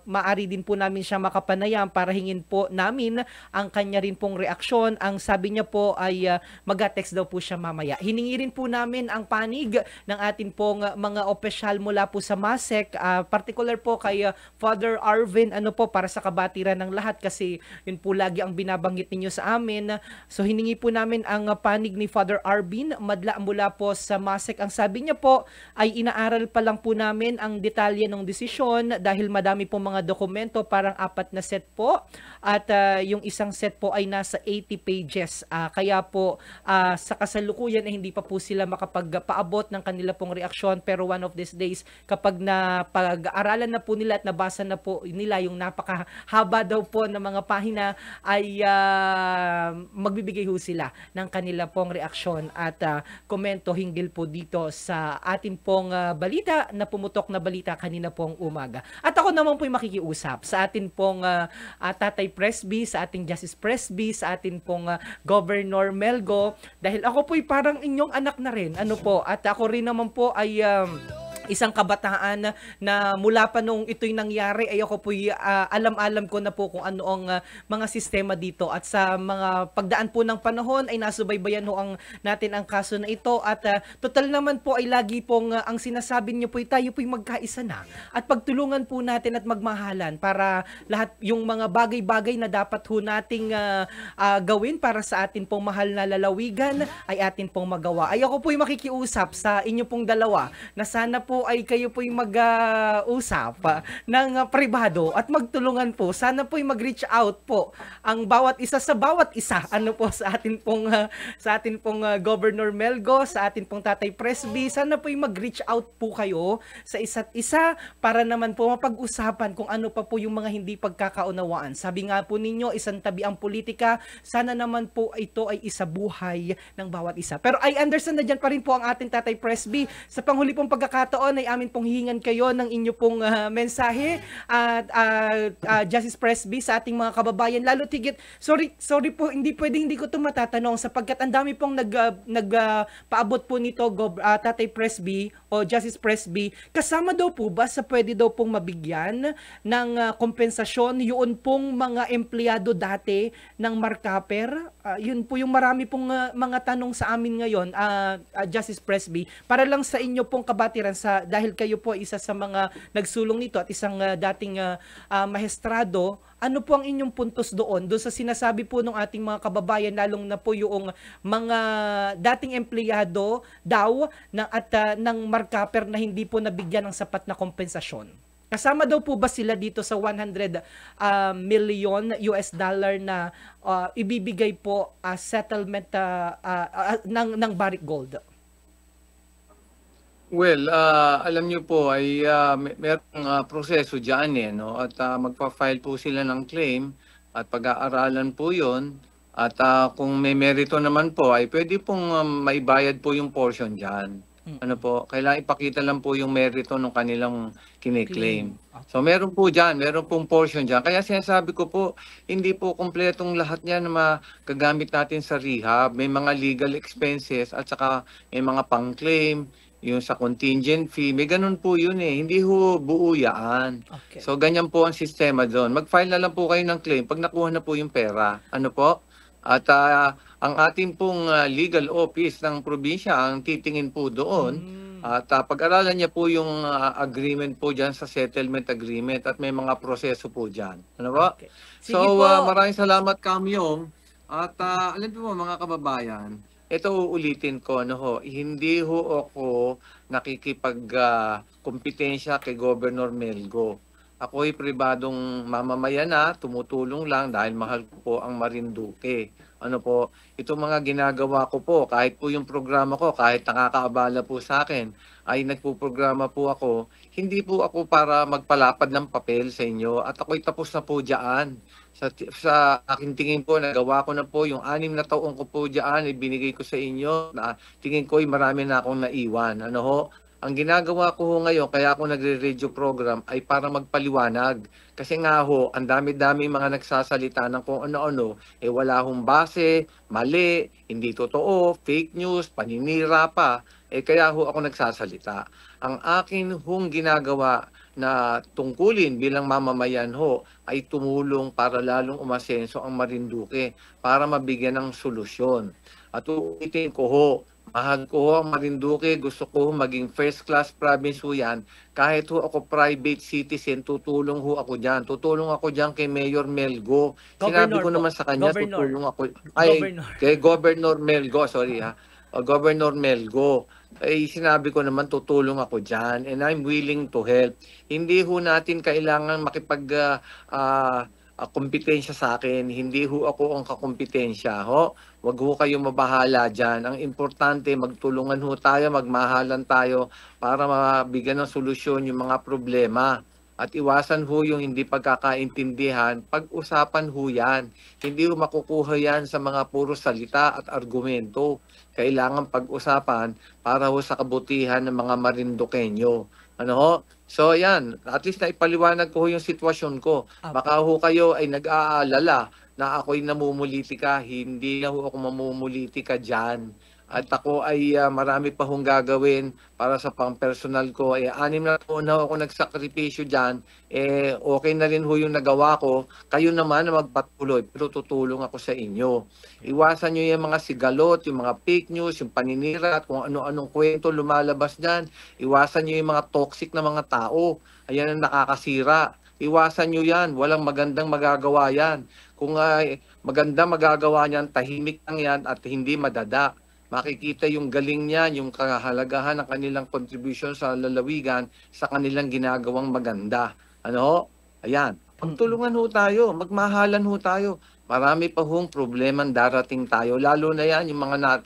maari din po namin siya makapanayam para hingin po namin ang kanya rin pong reaksyon. Ang sabi niya po ay mag-text daw po siya mamaya. Hiningi rin po namin ang panig ng atin pong mga opisyal mula po sa MASEC, particular po kay Father Arvin, para sa kabatiran ng lahat, kasi yun po lagi ang binabanggit ninyo sa amin. So hiningi po namin ang panig ni Father Arvin Madla mula po sa MASEC. Ang sabi niya po ay inaaral pa lang po namin ang detalye ng desisyon dahil madami po mga dokumento, parang 4 na set po, at yung isang set po ay nasa 80 pages. Kaya po sa kasalukuyan ay hindi pa po sila makapagpaabot ng kanila pong reaksyon, pero one of these days, kapag napag-aralan na po nila at nabasa na po nila yung napakahaba daw po ng mga pahina, ay magbibigay ho sila ng kanila pong reaksyon at komento hinggil po dito sa atin pong balita na pumutok na balita kanina pong umaga. At ako naman po'y makikiusap sa atin pong Tatay Presby, sa ating Justice Presby, sa atin pong Governor Melgo, dahil ako po'y parang inyong anak na rin. At ako rin naman po ay isang kabataan na mula pa nung ito'y nangyari ay ako po'y alam-alam ko na po kung ano ang mga sistema dito, at sa mga pagdaan po ng panahon ay nasubaybayan natin ang kaso na ito, at total naman po ay lagi pong ang sinasabi niyo po ay tayo po'y magkaisa na at pagtulungan po natin at magmahalan para lahat yung mga bagay-bagay na dapat ho nating gawin para sa atin pong mahal na lalawigan ay atin pong magawa. Ay ako po'y makikiusap sa inyo pong dalawa na sana po ay kayo po'y mag-usap ng pribado at magtulungan po. Sana po'y mag-reach out po ang bawat isa sa bawat isa. Sa atin pong Governor Melgo, sa atin pong Tatay Presby, sana po'y mag-reach out po kayo sa isa't isa para naman po mapag-usapan kung ano pa po yung mga hindi pagkakaunawaan. Sabi nga po ninyo, isang tabi ang politika, sana naman po ito ay isabuhay ng bawat isa. Pero I understand na dyan pa rin po ang ating Tatay Presby. Sa panghuli pong pagkakataon ay amin pong hihingan kayo ng inyo pong mensahe at Justice Presby sa ating mga kababayan. Lalo tigit, sorry po, hindi ko ito matatanong sapagkat ang dami pong nagpaabot po nito, Tatay Presby o Justice Presby. Kasama daw po ba sa pwede daw pong mabigyan ng kompensasyon yun pong mga empleyado dati ng Marcaper? Yun po yung marami pong mga tanong sa amin ngayon, Justice Presby, para lang sa inyo pong kabatiran dahil kayo po isa sa mga nagsulong nito at isang dating mahestrado. Ano po ang inyong puntos doon sa sinasabi po ng ating mga kababayan, lalong na po yung mga dating empleyado daw ng Marcaper na hindi po nabigyan ng sapat na kompensasyon? Kasama daw po ba sila dito sa 100 million US dollar na ibibigay po settlement ng Barrick Gold?
Well, alam niyo po ay merong proseso diyan no? At magpa-file po sila ng claim at pag-aaralan po 'yon, at kung may merito naman po ay pwede pong maibayad po yung portion diyan. Kailangan ipakita lang po yung merito ng kanilang kine-claim. So meron pong portion diyan. Kaya sinasabi ko po, hindi po kumpletong lahat niyan na magagamit natin sa rehab. May mga legal expenses at saka may mga pang-claim, yung sa contingent fee, may ganun po yun hindi ho buo yan.
Okay.
So ganyan po ang sistema doon. Mag-file na lang po kayo ng claim pag nakuha na po yung pera. At ang ating pong legal office ng probinsya ang titingin po doon. At pag-aralan niya po yung agreement po dyan sa settlement agreement at may mga proseso po dyan.
Okay.
So maraming salamat, Kamyong. At alam po mga kababayan, ito uulitin ko, hindi ho ako nakikipag-kompetensya kay Governor Melgo. Ako'y pribadong mamamayan na, tumutulong lang dahil mahal ko po ang Marinduque. Ano po, itong mga ginagawa ko po, kahit po yung programa ko, kahit nakakaabala po sa akin, ay nagpo-programa po ako, hindi po ako para magpalapad ng papel sa inyo at ako'y tapos na po diyan. Sa aking tingin po, nagawa ko na po yung 6 na taon ko po diyan, ibinigay ko sa inyo na tingin ko ay marami na akong naiwan. Ano ho? Ang ginagawa ko ho ngayon, kaya ako nagre-radio program ay para magpaliwanag. Kasi nga ho, ang dami-dami mga nagsasalita ng kung ano-ano, wala hong base, mali, hindi totoo, fake news, paninira pa. Kaya ho ako nagsasalita. Ang akin hong ginagawa na tungkulin bilang mamamayan ho ay tumulong para lalong umasenso ang Marinduque para mabigyan ng solusyon. At uulitin ko ho, mahal ko ho ang Marinduque, gusto ko maging first class province ho yan. Kahit ho ako private citizen, tutulong ho ako dyan. Tutulong ako dyan kay Mayor Melgo. Sinabi
Governor
ko
po.
naman sa kanya,
Governor.
tutulong ako. Ay,
Governor.
kay Governor Melgo, sorry ha. Governor Melgo. Sinabi ko naman tutulong ako dyan and I'm willing to help. Hindi ho natin kailangan kompetensya sa akin. Hindi ho ako ang kakompetensya. Ho? Wag ho kayong mabahala dyan. Ang importante, magtulungan ho tayo, magmahalan tayo para mabigyan ng solusyon yung mga problema. At iwasan ho yung hindi pagkakaintindihan, pag-usapan ho yan. Hindi ho makukuha yan sa mga puro salita at argumento. Kailangan pag-usapan para ho sa kabutihan ng mga Marinduqueño. Ano ho? So yan, at least na ipaliwanag ko ho yung sitwasyon ko. Baka ho kayo ay nag-aalala na ako'y namumulitika. Hindi na ho ako mamumulitika dyan. At ako ay marami pa hong gagawin para sa pang-personal ko. 6 na taon na ako nagsakripisyo dyan. Okay na rin ho yung nagawa ko. Kayo naman na magpatuloy, pero tutulong ako sa inyo. Iwasan nyo yung mga sigalot, yung mga fake news, yung paninira at kung ano-anong kwento lumalabas dyan. Iwasan nyo yung mga toxic na mga tao. Ayan ang nakakasira. Iwasan nyo yan. Walang magandang magagawa yan. Kung maganda magagawa niyan, tahimik lang yan at hindi madada. Makikita yung galing niya, yung kahalagahan ng kanilang contribution sa lalawigan sa kanilang ginagawang maganda. Ano ho? Ayan. Pagtulungan ho tayo, magmahalan ho tayo. Marami pa hong problemang darating tayo. Lalo na yan, yung mga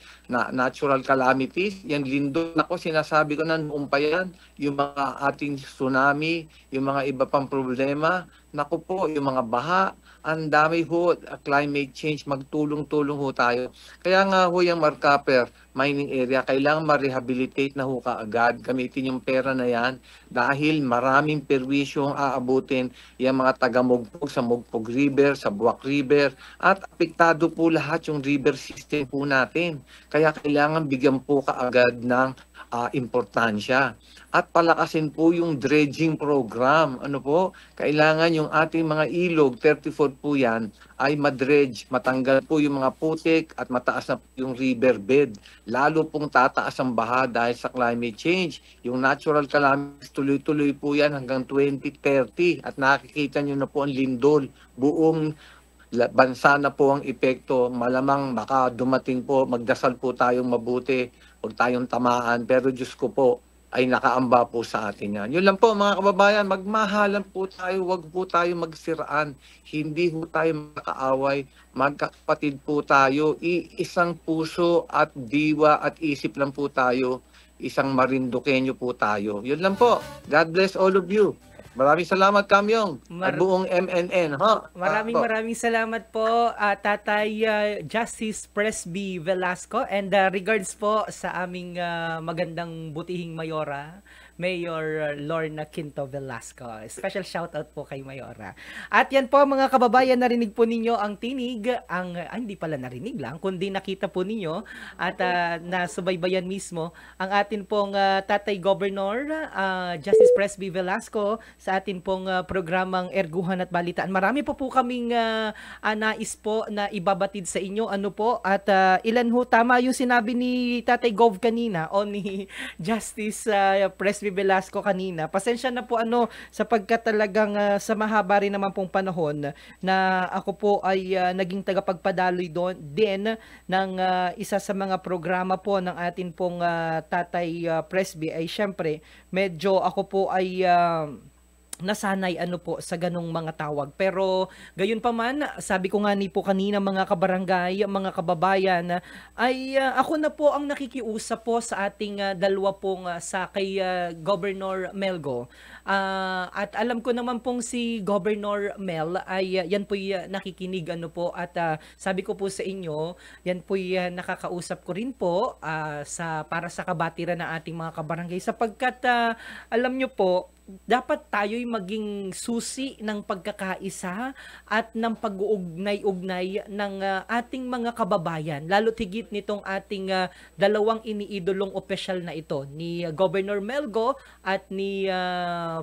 natural calamities. Yung lindol, ako sinasabi ko na noong pa yan. Yung mga ating tsunami, yung mga iba pang problema. Naku po, yung mga baha. Ang dami ho, climate change, magtulong-tulong ho tayo. Kaya nga ho yung Marcaper mining area, kailangan ma-rehabilitate na ho kaagad. Gamitin yung pera na yan dahil maraming perwisyo ang aabutin yung mga taga-Mugpog sa Mugpog River, sa Buwak River, at apektado po lahat yung river system po natin. Kaya kailangan bigyan po kaagad ng importansya. At palakasin po yung dredging program. Ano po? Kailangan yung ating mga ilog, 34 po yan, ay madredge. Matanggal po yung mga putik at mataas na po yung riverbed. Lalo pong tataas ang baha dahil sa climate change. Yung natural calamities, tuloy-tuloy po yan hanggang 2030. At nakikita nyo na po ang lindol. Buong bansa na po ang epekto. Malamang baka dumating po, magdasal po tayong mabuti, huwag tayong tamaan. Pero Diyos ko po, ay nakaamba po sa atin yan. Yun lang po mga kababayan, magmahalan po tayo, wag po tayo magsiraan, hindi po tayo makaaway, magkakapatid po tayo, isang puso at diwa at isip lang po tayo, isang Marinduqueño po tayo. Yun lang po. God bless all of you. Maraming salamat, Kamyong, at buong MNN.
Maraming salamat po, Tatay Justice Presby Velasco, and regards po sa aming magandang butihing Mayora, Mayor Lorna Quinto Velasco. Special shoutout po kay Mayora. At yan po mga kababayan, narinig po ninyo ang tinig, hindi pala narinig lang, kundi nakita po ninyo at nasubaybayan mismo ang atin pong Tatay Governor Justice Presby Velasco sa atin pong programang Erguhan at Balitaan. Marami po kaming nais po na ibabatid sa inyo. Ano po? At ilan ho, tama yung sinabi ni Tatay Gov kanina o ni Justice Presby Velasco kanina. Pasensya na po sapagkat talagang sa mahaba rin naman pong panahon na ako po ay naging tagapagpadaloy doon din ng isa sa mga programa po ng atin pong Tatay Presby ay syempre medyo ako po ay nasanay po sa ganong mga tawag. Pero gayon pa man, sabi ko nga ni po kanina mga kabarangay, mga kababayan, ay ako na po ang nakikiusap po sa ating dalawa pong sa kay Governor Melgo. At alam ko naman pong si Governor Mel ay yan po nakikinig po at sabi ko po sa inyo, yan po nakakausap ko rin po sa para sa kabatiran ng ating mga kabarangay sapagkat alam nyo po, dapat tayo'y maging susi ng pagkakaisa at ng pag-uugnay-ugnay ng ating mga kababayan. Lalo tigit nitong ating dalawang iniidolong opisyal na ito, ni Governor Melgo at ni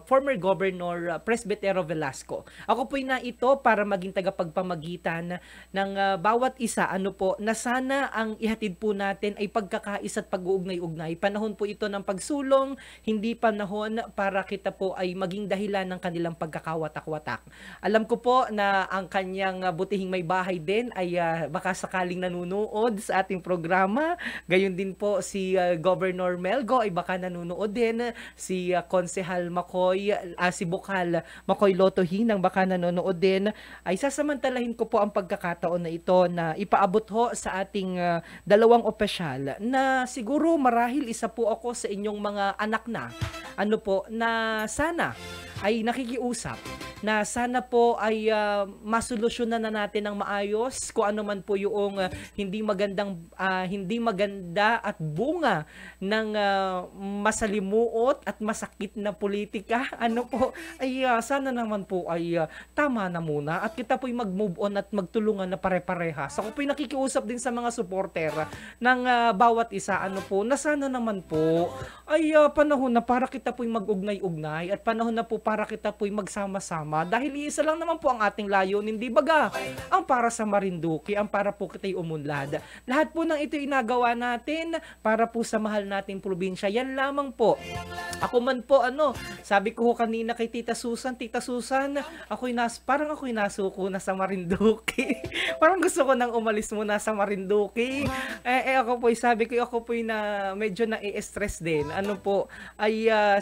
former Governor Presbytero Velasco. Ako po'y na ito para maging tagapagpamagitan ng bawat isa, na sana ang ihatid po natin ay pagkakaisa at pag-uugnay-ugnay. Panahon po ito ng pagsulong, hindi panahon para kita po ay maging dahilan ng kanilang pagkakawatak-watak. Alam ko po na ang kanyang butihing may bahay din ay baka sakaling nanonood sa ating programa. Gayon din po si Governor Melgo ay baka nanonood din. Si Konsehal Makoy, si Bukal Makoy Loto Hinang baka nanonood din. Ay sasamantalahin ko po ang pagkakataon na ito na ipaabot ho sa ating dalawang opisyal na siguro marahil isa po ako sa inyong mga anak na na sana ay nakikiusap na sana po ay masolusyonan na natin ng maayos kung ano man po yung hindi maganda at bunga ng masalimuot at masakit na politika. Ay sana naman po ay tama na muna at kita po'y mag-move on at magtulungan na pare-parehas. Ako po'y nakikiusap din sa mga supporter ng bawat isa na sana naman po ay panahon na para kita po'y mag-ugnay-ugnay at panahon na po para kita po'y magsama-sama dahil isa lang naman po ang ating layunin, di baga? Ang para sa Marinduque, ang para po kita'y umunlad. Lahat po ng ito inagawa natin para po sa mahal nating probinsya. Yan lamang po. Ako man po, sabi ko kanina kay Tita Susan, parang ako'y nasuko na sa Marinduque. Parang gusto ko nang umalis muna sa Marinduque. Sabi ko, ako po'y na medyo na-stress din.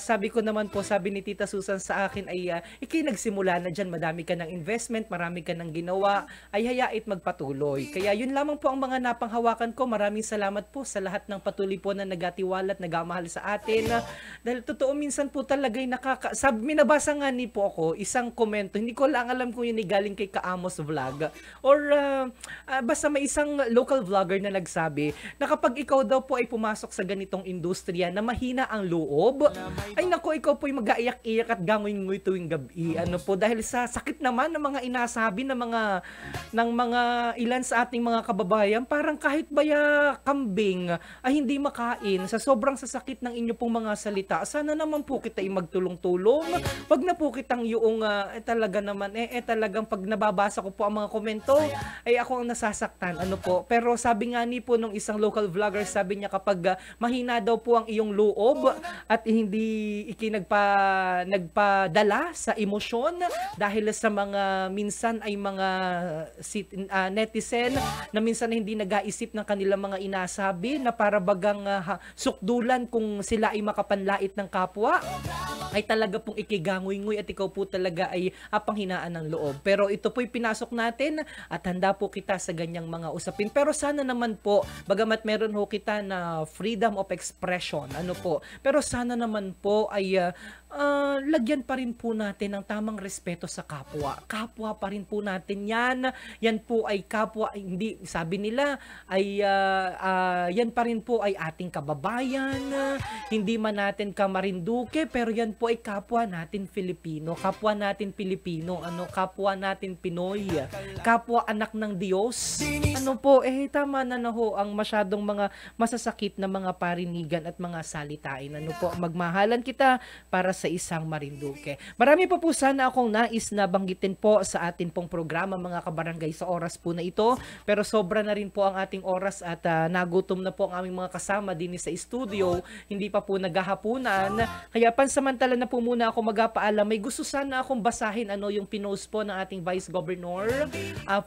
Sabi ko naman po, sabi ni Tita Susan sa akin ay ikay nagsimula na dyan, madami ka ng investment, marami ka ng ginawa, ay hayait magpatuloy. Kaya yun lamang po ang mga napanghawakan ko. Maraming salamat po sa lahat ng patuloy po na nagatiwala at nagamahal sa atin. Dahil totoo minsan po talaga ay minabasa nga ni po ako isang komento, hindi ko lang alam kung yun ay galing kay Kaamos Vlog or basta may isang local vlogger na nagsabi na kapag ikaw daw po ay pumasok sa ganitong industriya na mahina ang loob, ay nako, ikaw po ay mag-aiyak-iyak at gangoy-ngoy tuwing gabi. Dahil sa sakit naman ng mga inasabi ng mga ilan sa ating mga kababayan, parang kahit baya kambing ay hindi makain sa sobrang sasakit ng inyo pong mga salita. Sana naman po kita ay magtulong-tulong. Wag na po kitang yung talaga naman talagang pag nababasa ko po ang mga komento ay ako ang nasasaktan. Pero sabi nga ni po nung isang local vlogger, sabi niya kapag mahina daw po ang iyong loob at hindi nagpadala sa emosyon dahil sa mga minsan ay mga netizen na minsan hindi nag-aisip ng kanilang mga inasabi na para bagang sukdulan kung sila ay makapanlait ng kapwa, ay talaga pong ikigangoy-ngoy at ikaw po talaga ay panghinaan ng loob. Pero ito po'y pinasok natin at handa po kita sa ganyang mga usapin. Pero sana naman po, bagamat meron ho kita na freedom of expression, pero sana naman po ay lagyan pa rin po natin ng tamang respeto sa kapwa. Kapwa pa rin po natin yan. Yan po ay kapwa, hindi, sabi nila, ay yan pa rin po ay ating kababayan. Hindi man natin Marinduque, pero yan po ay kapwa natin Filipino. Kapwa natin Pilipino. Kapwa natin Pinoy. Kapwa anak ng Diyos. Tama na ho ang masyadong mga masasakit na mga parinigan at mga salitain. Magmahalan kita para sa isang Marinduque. Marami pa po sana akong nais na banggitin po sa atin pong programa mga kabarangay sa oras po na ito, pero sobra na rin po ang ating oras at nagutom na po ang aming mga kasama din sa studio, hindi pa po naghahapunan, kaya pansamantala na po muna ako magpaalam. May gusto sana akong basahin yung pinost po ng ating Vice Governor,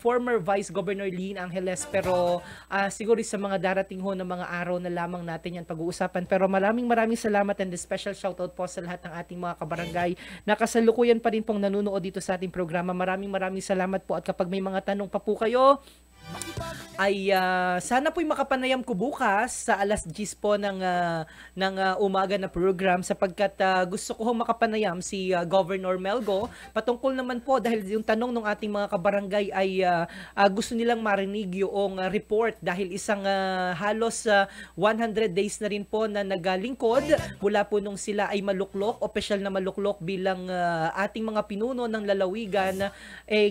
former Vice Governor Lynn Angel Robles. Pero siguro sa mga darating ho na mga araw na lamang natin yan pag-uusapan. Pero maraming salamat and special shoutout po sa lahat ng ating mga kabarangay na kasalukuyan pa rin pong nanonood dito sa ating programa. Maraming salamat po, at kapag may mga tanong pa po kayo, ay sana po'y makapanayam ko bukas sa alas 10 po ng umaga na program, sapagkat gusto ko makapanayam si Governor Melgo patungkol naman po, dahil yung tanong ng ating mga kabarangay ay gusto nilang marinig yung report, dahil isang halos 100 days na rin po na naglingkod mula po nung sila ay maluklok, opisyal na maluklok bilang ating mga pinuno ng lalawigan.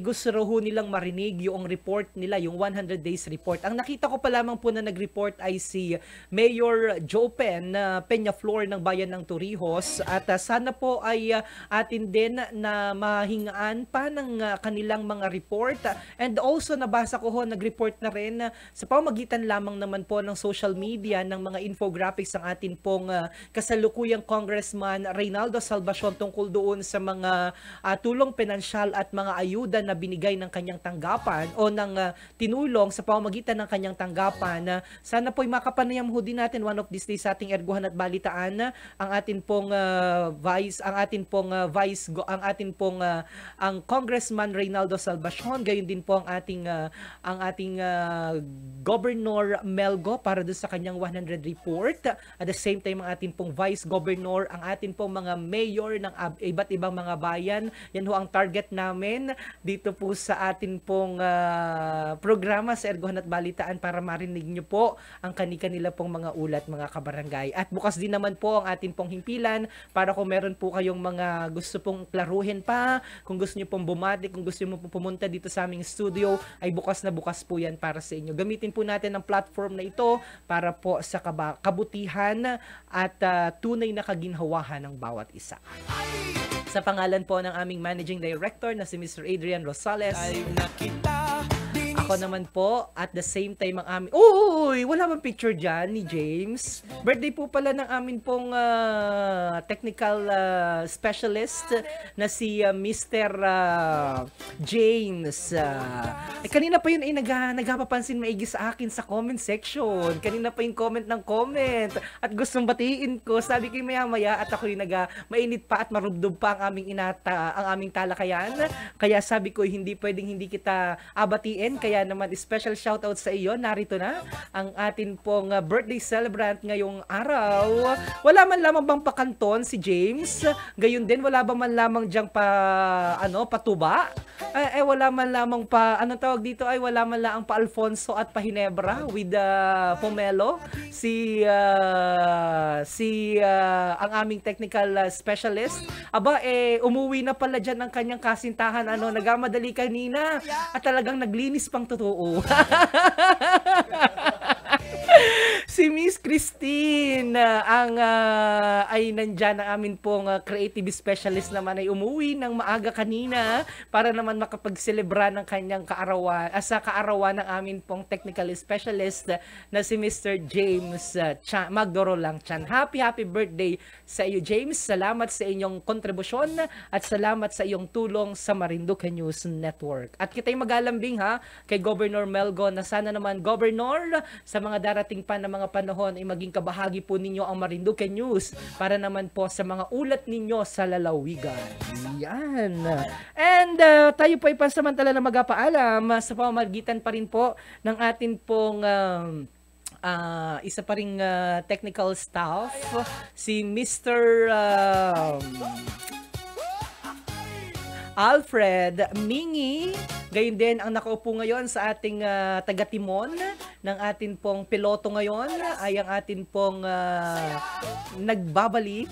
Gusto raw nilang marinig yung report nila, yung 100 days report. Ang nakita ko pa lamang po na nag-report ay si Mayor Jopen Peñaflor ng Bayan ng Torrijos, at sana po ay atin din na mahingaan pa ng kanilang mga report. And also nabasa ko nag-report na rin sa pamamagitan lamang naman po ng social media ng mga infographics ang atin pong kasalukuyang Congressman Reynaldo Salvacion tungkol doon sa mga tulong pinansyal at mga ayuda na binigay ng kanyang tanggapan o ng tinulong sa pamamagitan ng kanyang tanggapan. Sana po'y makapanayam ho din natin one of these days sa ating erguhan at balitaan ang atin pong ang Congressman Reynaldo Salvacion, gayon din po ang ating Governor Melgo para doon sa kanyang 100 report. At the same time ang atin pong Vice Governor, ang atin pong mga mayor ng iba't ibang mga bayan. Yan ho ang target namin dito po sa atin pong programa sa Erguhan at Balitaan, para marinig nyo po ang kani-kanila pong mga ulat, mga kabarangay. At bukas din naman po ang atin pong himpilan para kung meron po kayong mga gusto pong klaruhin pa, kung gusto nyo pong bumati, kung gusto nyo pong pumunta dito sa aming studio, ay bukas na bukas po yan para sa inyo. Gamitin po natin ang platform na ito para po sa kabutihan at tunay na kaginhawahan ng bawat isa. Sa pangalan po ng aming Managing Director na si Mr. Adrian Rosales, ako naman po, at the same time ang aming... Uy! Wala bang picture dyan ni James? Birthday po pala ng amin pong technical specialist na si Mr. James. Kanina pa yun ay nagpapansin maigi sa akin sa comment section. Kanina pa yung comment ng comment. At gustong batiin ko. Sabi ko maya-maya at ako yung mainit pa at marubdob pa ang aming talakayan. Kaya sabi ko hindi pwedeng hindi kita abatiin. Kaya naman special shoutout sa iyo. Narito na ang atin pong birthday celebrant ngayong araw. Wala man lamang bang pakanton si James? Gayon din, wala ba man lamang diyang patuba? Wala man lamang tawag dito, wala man lamang pa Alfonso at pa Hinebra with pomelo. Ang aming technical specialist. Umuwi na pala dyan ang kanyang kasintahan. Nagamadali kanina at talagang naglinis pang totoo. Si Miss Christine ay nandyan ang amin pong creative specialist naman, ay umuwi ng maaga kanina para naman makapag-celebra ng kanyang kaarawan, sa kaarawan ng amin pong technical specialist na si Mr. James Magdorolang Chan. Happy birthday sa iyo, James. Salamat sa inyong kontribusyon at salamat sa iyong tulong sa Marinduque News Network. At kita'y mag-alambing kay Governor Melgo na sana naman, Governor, sa mga darating pa na mga panahon ay maging kabahagi po ninyo ang Marinduque News para naman po sa mga ulat ninyo sa lalawigan. Yan. And tayo po ay pansamantala na magpapaalam sa pamamagitan pa rin po ng atin pong isa pa ring technical staff, si Mr. Alfred Mingi. Gayon din ang nakaupo ngayon sa ating taga-timon ng atin pong piloto ngayon ay ang atin pong nagbabalik.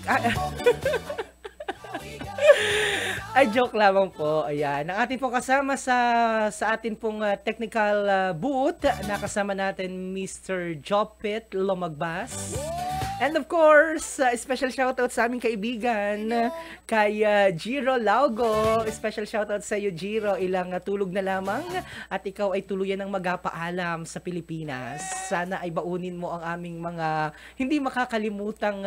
Ay, joke lamang po. Ayan. Ang atin pong kasama sa atin pong technical booth, nakasama natin Mr. Jopit Lomagbas. And of course, special shoutout sa aming kaibigan, kay Jiro Laugo. Special shoutout sa iyo, Jiro. Ilang tulog na lamang at ikaw ay tuluyan ng magpapaalam sa Pilipinas. Sana ay baunin mo ang aming mga hindi makakalimutang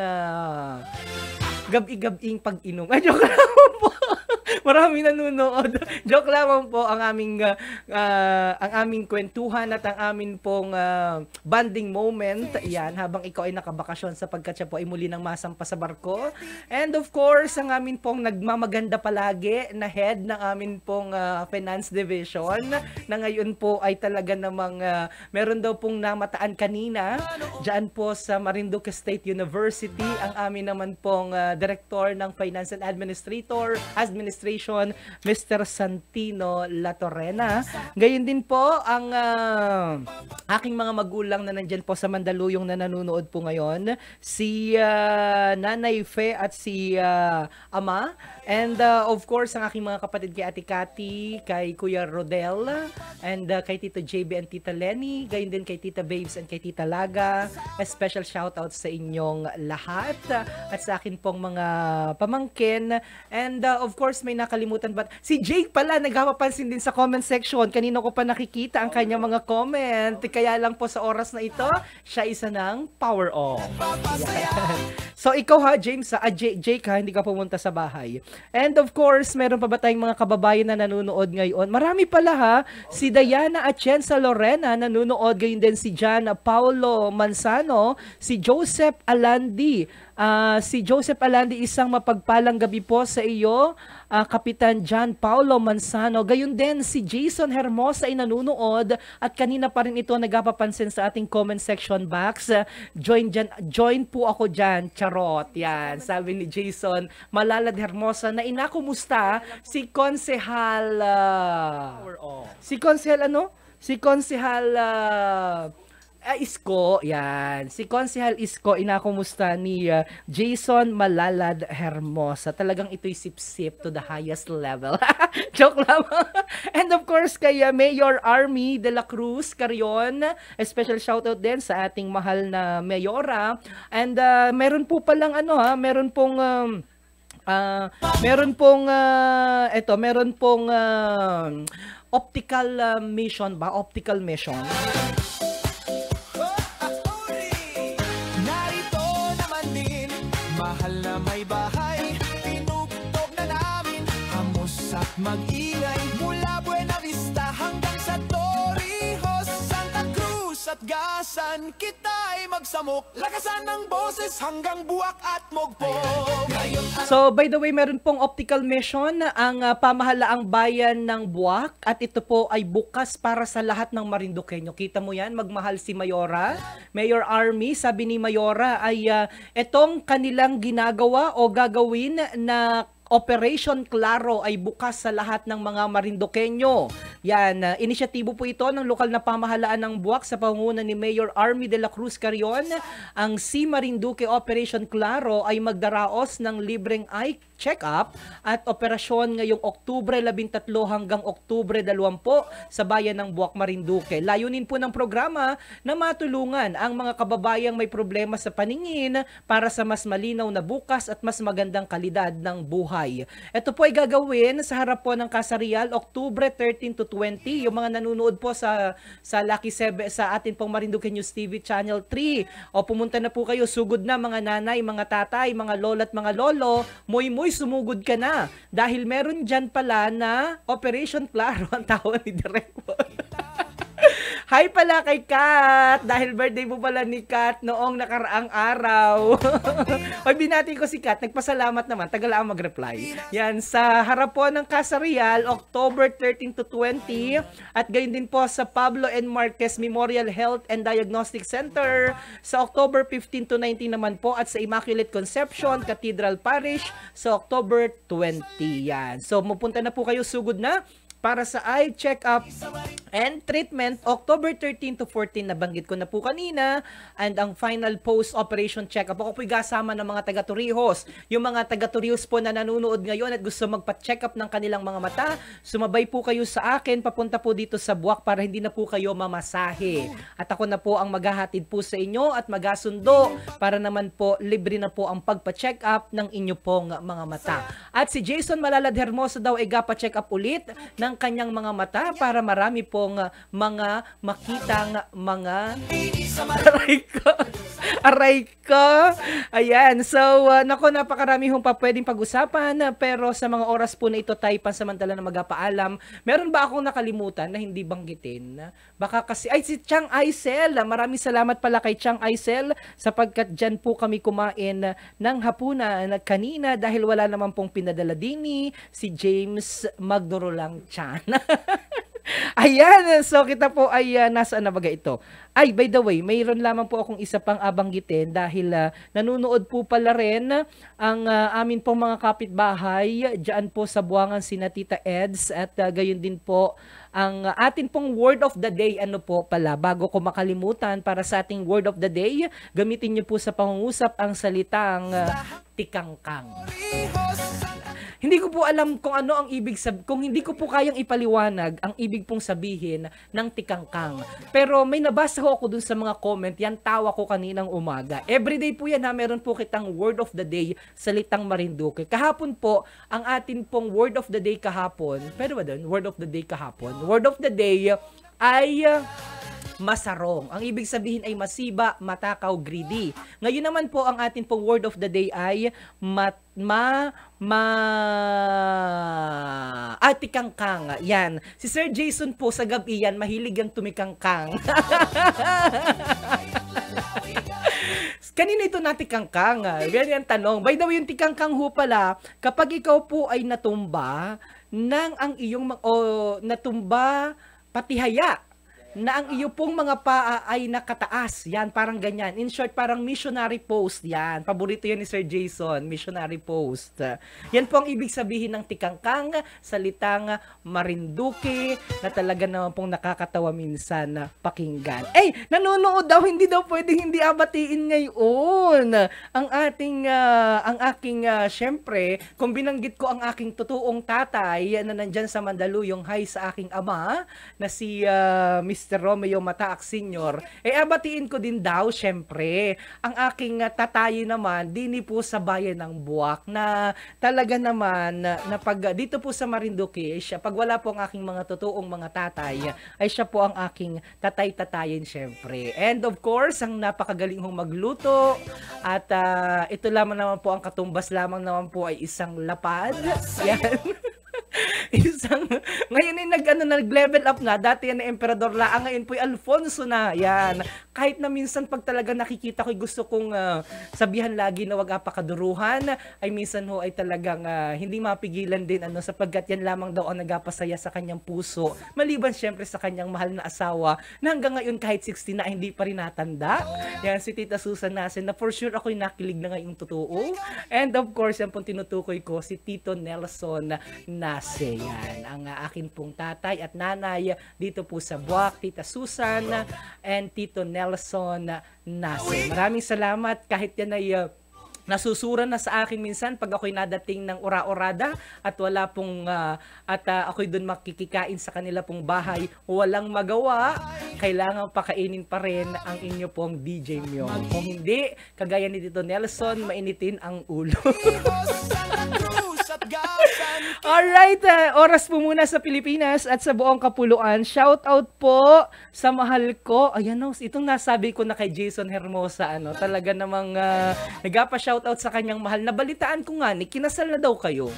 gabi-gabing pag-inom. Ay, joke lang po. Maraming nanonood. Joke lamang po ang aming kwentuhan at ang amin pong bonding moment. Yan, habang ikaw ay nakabakasyon sapagkat siya po ay muli nang masampa sa barko. And of course, ang amin pong nagmamaganda palagi na head ng amin pong finance division na ngayon po ay talaga namang meron daw pong namataan kanina dyan po sa Marinduque State University. Ang amin naman pong director ng Finance and Administration, Mr. Santino Latorena. Gayon din po ang aking mga magulang na nandyan po sa Mandaluyong na nanonood po ngayon. Si Nanay Fe at si Ama. And of course, ang aking mga kapatid kay Ate Cathy, kay Kuya Rodel, and kay Tito JB and Tita Lenny, gayon din kay Tita Babes and kay Tita Laga. A special shoutout sa inyong lahat at sa akin pong mga pamangkin. And of course, may nakalimutan ba? Si Jake pala, nagpapansin din sa comment section. Kanina ko pa nakikita ang kanyang mga comment. Kaya lang po sa oras na ito, siya isa ng power off. Yeah. So ikaw ha, James, Jake ha, hindi ka pumunta sa bahay. And of course, meron pa ba tayong mga kababayan na nanonood ngayon? Marami pala ha. Si Diana Atienza Lorena nanonood, gayon din si John Paulo Manzano, si Joseph Alandi. Si Joseph Alandi, isang mapagpalang gabi po sa iyo, Kapitan John Paulo Manzano. Gayon din si Jason Hermosa ay nanonood at kanina pa rin ito nagapapansin sa ating comment section box. Join po ako dyan, charot. Yan, sabi ni Jason Malalad Hermosa na inakumusta si Konsehal Isko, yan. Si Konsehal Isko, inakumusta ni Jason Malalad Hermosa. Talagang ito'y sip-sip to the highest level. Joke lang. And of course, kay Mayor Army de la Cruz Carion, a special shoutout din sa ating mahal na Mayora. And meron po palang meron pong optical mission ba? Optical mission.
Mahal na may bahay, tinugtog na namin, hamos at mag-ingay, mula Buena Vista hanggang sa Torrijos, Santa Cruz at Gasan, kita'y magsamok, lakasan ng boses hanggang Buwak at Mogpog.
So by the way, meron pong optical mission ang pamahalaang bayan ng Buwak at ito po ay bukas para sa lahat ng Marinduqueño. Kita mo yan, magmahal si Mayora, Mayor Army. Sabi ni Mayora ay etong kanilang ginagawa o gagawin na Operation Claro ay bukas sa lahat ng mga Marinduqueño. Yan, inisyatibo po ito ng lokal na pamahalaan ng Buwak sa pangunguna ni Mayor Army de la Cruz Carion. Ang Si Marinduque Operation Claro ay magdaraos ng libreng eye check-up at operasyon ngayong Oktubre 13 hanggang Oktubre 20 sa bayan ng Buwak, Marinduque. Layunin po ng programa na matulungan ang mga kababayang may problema sa paningin para sa mas malinaw na bukas at mas magandang kalidad ng buhay. Ito po ay gagawin sa harap po ng Kasarial, Oktubre 13 to 20. Yung mga nanonood po sa Lucky 7 sa atin pong Marinduque News TV Channel 3. O pumunta na po kayo, sugod na mga nanay, mga tatay, mga lola at mga lolo. Muy sumugod ka na dahil meron dyan pala na Operation Claro ang tawag ni Direk. Hi pala kay Kat, dahil birthday mo pala ni Kat noong nakaraang araw. Hoy, binati ko si Kat, nagpasalamat naman, tagal ang mag-reply. Yan, sa harap po ng Kasarial, October 13 to 20, at gayon din po sa Pablo N. Marquez Memorial Health and Diagnostic Center, sa October 15 to 19 naman po, at sa Immaculate Conception Cathedral Parish, sa October 20. Yan, so mapunta na po kayo, sugod na, para sa eye check-up and treatment, October 13 to 14, nabanggit ko na po kanina, and ang final post-operation check-up. Ako po'y kasama ng mga taga-Torrijos. Yung mga taga-Torrijos po na nanonood ngayon at gusto magpa-check-up ng kanilang mga mata, sumabay po kayo sa akin, papunta po dito sa Buwak para hindi na po kayo mamasahe. At ako na po ang maghahatid po sa inyo at magasundo para naman po libre na po ang pagpa-check-up ng inyo pong mga mata. At si Jason Malalad Hermosa daw ay gapa-check-up ulit ng kanyang mga mata para marami po pong mga makitang mga aray ko. Aray ko. Ayan. So, nako, napakarami hong pa pwedeng pag-usapan. Pero sa mga oras po na ito tayo pansamantala na magpaalam. Meron ba akong nakalimutan na hindi banggitin? Baka kasi, ay si Chang Aisel. Maraming salamat pala kay Chang Aisel sapagkat dyan po kami kumain ng hapunan kanina dahil wala naman pong pinadala dini si James Magdorolang Chan. Ayan, so kita po ay nasaan na baga ito? Ay, by the way, mayroon lamang po akong isa pang abanggitin dahil nanunood po pala rin ang amin pong mga kapitbahay dyan po sa Buangan sina Tita Eds at gayon din po ang atin pong word of the day. Ano po pala, bago ko makalimutan, para sa ating word of the day, gamitin niyo po sa pangungusap ang salitang tikangkang. Hindi ko po alam kung ano ang ibig sabihin, kung hindi ko po kayang ipaliwanag ang ibig pong sabihin ng tikangkang. Pero may nabasa ko ako dun sa mga comment, yan tawa ko kaninang umaga. Everyday po yan ha, meron po kitang word of the day, salitang Marinduque. Kahapon po, ang atin pong word of the day kahapon, pero ba dun? Word of the day kahapon. Word of the day ay masarong. Ang ibig sabihin ay masiba, matakaw, greedy. Ngayon naman po ang atin pong word of the day ay tikangkang. Yan. Si Sir Jason po sa gabi yan, mahilig yung tumikangkang. Kanina ito na tikangkang. Yan ang tanong. By the way, yung tikangkang ho pala, kapag ikaw po ay natumba ng ang iyong natumba patihaya na ang iyo pong mga paa ay nakataas. Yan, parang ganyan. In short, parang missionary post. Yan, paborito yan ni Sir Jason, missionary post. Yan po ang ibig sabihin ng tikangkang, salitang Marinduque, na talaga naman pong nakakatawa minsan pakinggan. Nanonood daw, hindi daw pwedeng hindi abatiin ngayon. Ang aking, syempre, kung binanggit ko ang aking totoong tatay na nandyan sa Mandaluyong, hi sa aking ama, na si Mr. Romeo Mataak Sr., abatiin ko din daw, syempre, ang aking tatay naman, dini po sa bayan ng Buwak, na talaga naman, na pag dito po sa Marinduque, siya, pag wala po ang aking mga totoong mga tatay, ay siya po ang aking tatay-tatayin, syempre. And of course, ang napakagaling hong magluto, at ito lamang naman po, ang katumbas lamang naman po ay isang lapad. Yan. Ngayon ay nag-level up na. Dati yan na Emperador Laang, ngayon po ay Alfonso na. Yan. Kahit na minsan pag talaga nakikita ko, gusto kong sabihan lagi na wag apakaduruhan, ay minsan ho ay talagang hindi mapigilan din sapagkat yan lamang daw ang nagapasaya sa kanyang puso. Maliban syempre sa kanyang mahal na asawa na hanggang ngayon kahit 60 na hindi pa rin natanda. Yan, si Tita Susan Nasen, na for sure ako'y nakilig na ngayong totoo. And of course, yan pong tinutukoy ko, si Tito Nelson Nase. Yan, ang akin pong tatay at nanay dito po sa Buwak, Tita Susan and Tito Nelson Nase. Maraming salamat kahit yan ay nasusura na sa akin minsan pag ako'y nadating ng ora-orada at wala pong ako'y doon makikikain sa kanila pong bahay, walang magawa, kailangan pakainin pa rin ang inyo pong DJ Myong. Kung hindi, kagaya ni Tito Nelson, mainitin ang ulo. Alright, oras po muna sa Pilipinas at sa buong kapuluan. Shout out po sa mahal ko. Ayan o, itong nasabi ko na kay Jason Hermosa, talaga namang nagpa-shout out sa kanyang mahal. Nabalitaan ko nga kinasal na daw kayo.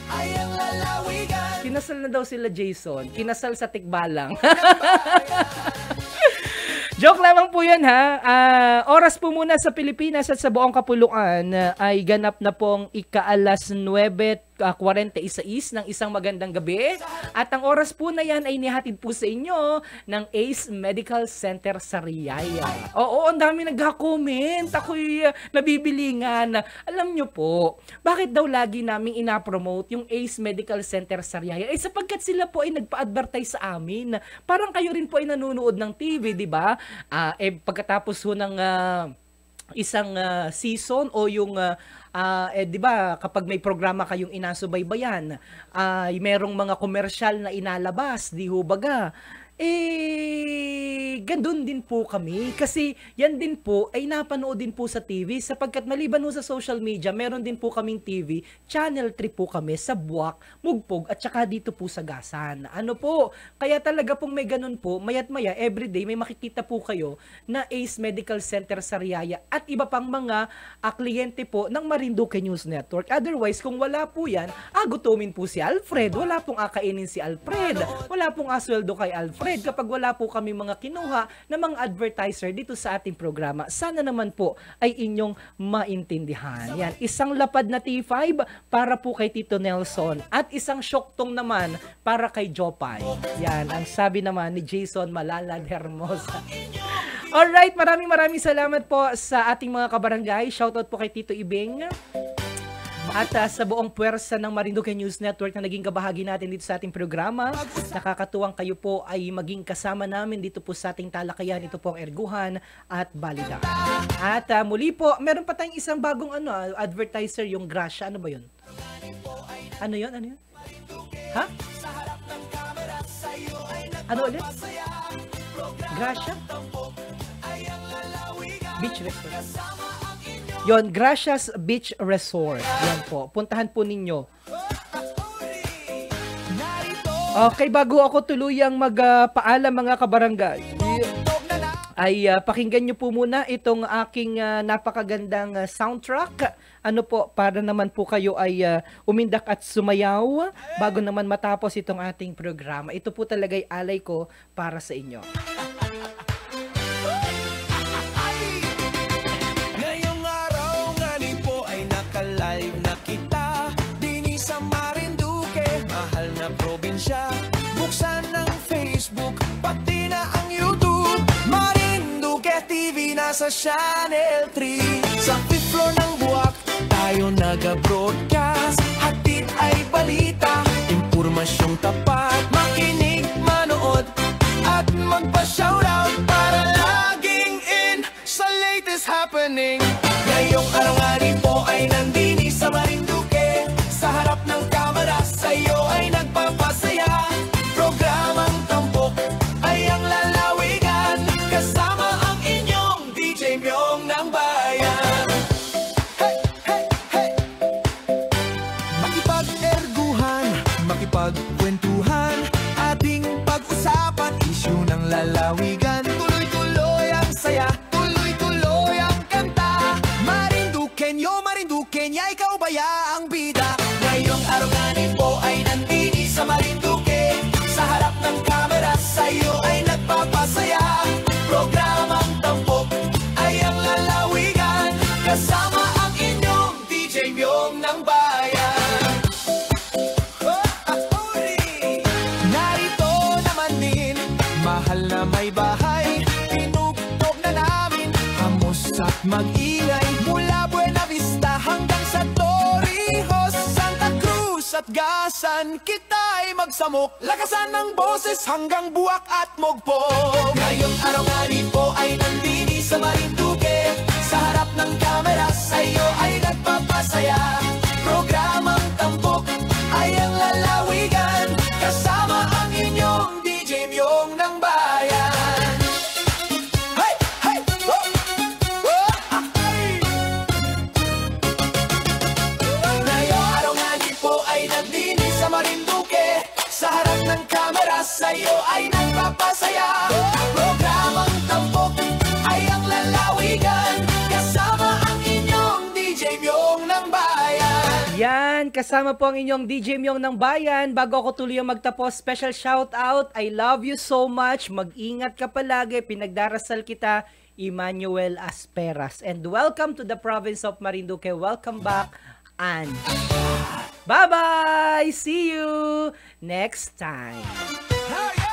Kinasal na daw sila Jason. Kinasal sa Tikbalang. Joke lamang po yan ha. Oras po muna sa Pilipinas at sa buong kapuluan ay ganap na pong ika-alas 9:46 ng isang magandang gabi. At ang oras po na yan ay nihatid po sa inyo ng Ace Medical Center sa Riyaya. Oo, ang dami nagka-comment. Ako'y nabibilingan. Alam nyo po, bakit daw lagi naming ina-promote yung Ace Medical Center sa Riyaya? Sapagkat sila po ay nagpa-advertise sa amin. Parang kayo rin po ay nanonood ng TV, di ba? Pagkatapos ho ng isang season o yung di ba kapag may programa kayong inasubaybayan, merong mga komersyal na inalabas, di ho baga? Gandun din po kami. Kasi yan din po ay napanood din po sa TV sapagkat maliban po sa social media, meron din po kaming TV. Channel 3 po kami sa Buwak, Mugpog at saka dito po sa Gasan. Ano po? Kaya talaga pong may ganun po, mayat maya, everyday may makikita po kayo na Ace Medical Center Sariaya at iba pang mga kliyente po ng Marinduque News Network. Otherwise, kung wala po yan, gutumin po si Alfred. Wala pong akainin si Alfred. Wala pong asweldo kay Alfred kapag wala po kami mga kinuha na mga advertiser dito sa ating programa. Sana naman po ay inyong maintindihan. Yan, isang lapad na T5 para po kay Tito Nelson at isang syoktong naman para kay Jopay. Yan, ang sabi naman ni Jason Malalad Hermosa. Alright, maraming salamat po sa ating mga kabarangay. Shoutout po kay Tito Ibing. At sa buong puwersa ng Marinduque News Network na naging kabahagi natin dito sa ating programa. Nakakatuwang kayo po ay maging kasama namin dito po sa ating talakayan. Ito po ang Erguhan at Balita. At muli po, meron pa tayong isang bagong advertiser, yung Gracia. Ano ba yun? Ano yun? Ha? Ano ulit? Gracia? Beach Resort. Yon, Gracias Beach Resort. Yan po. Puntahan po ninyo. Okay, bago ako tuluyang magpaalam mga kabarangay, ay pakinggan nyo po muna itong aking napakagandang soundtrack. Ano po, para naman po kayo ay umindak at sumayaw bago naman matapos itong ating programa. Ito po talaga'y alay ko para sa inyo.
Live na kita, dini sa Marinduque, mahal na probinsya. Buksan ng Facebook, pati na ang YouTube. Marinduque TV nasa Channel 3. Sa 5th floor ng Buwak, tayo nag-broadcast. Hatid ay balita, impormasyong tapat. Makinig, manood, at magpa-shoutout para laging in sa latest happening. Ngayong araw nga rin po ay nandini sa Marinduque. Sa harap ng kamera, sa'yo ay nagpapasaya. Programang tampok ay ang lalawigan. Kasama ang inyong DJ Myong ng bayan. Hey, hey, hey! Makipag-erguhan, makipagkwentuhan, ating pag-usapan, issue ng lalawigan. Tuloy-tuloy ang saya, tuloy-tuloy ang kanta. Marinduqueña, ikaw ba ya ang bida? Ngayong araw nga rin po ay nandini sa Marinduque. Sa harap ng kamera, sa'yo ay nagpapasaya. Programang tampok ay ang lalawigan. Kasama ang inyong DJ Myong ng bayan. Narito naman din, mahal na may bahay. Pinugtog na namin, hamos at mag-ingay. Mula Buena Vista hanggang sa Torrijos, Santa Cruz at Gasan, kita'y magsamok. Lakasan ng boses hanggang Buwak at Mugpog. Ngayong araw nga rin po ay nandini sa Marinduque. Sa harap ng kamera, sa'yo ay nagpapasaya. Programang tampok ay ang lalawigan. Kasama ang inyong DJ Myong ng bayan. Hey! Hey! Oh! Oh! Ay! Ngayong araw nga din po ay nandini sa Marinduque. Sa harap ng kamera, sa'yo ay nagpapasaya. Programang tampok ay ang lalawigan. Kasama ang inyong DJ Myong ng bayan.
Yan, kasama po ang inyong DJ Myong ng bayan. Bago ako tuloy ang magtapos, special shout out. I love you so much. Mag-ingat ka palagi. Pinagdarasal kita, Emmanuel Asperas. And welcome to the province of Marinduque. Welcome back, and bye-bye! See you next time.
Hell yeah!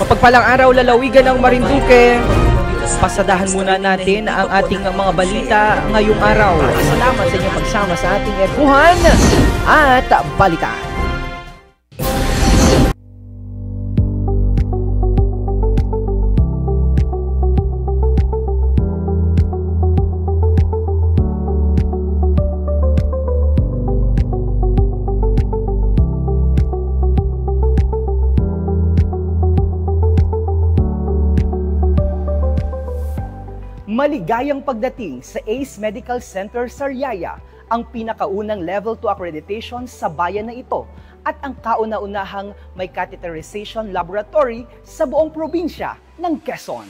Mapagpalang araw, lalawigan ng Marinduque. Dito Pasadahan muna natin ang ating mga balita ngayong araw. Salamat sa inyong pagsama sa ating Ekuhan at Balitaan. Maligayang pagdating sa ACE Medical Center Sariaya, ang pinakaunang Level 2 accreditation sa bayan na ito at ang kauna-unahang may catheterization laboratory sa buong probinsya ng Quezon.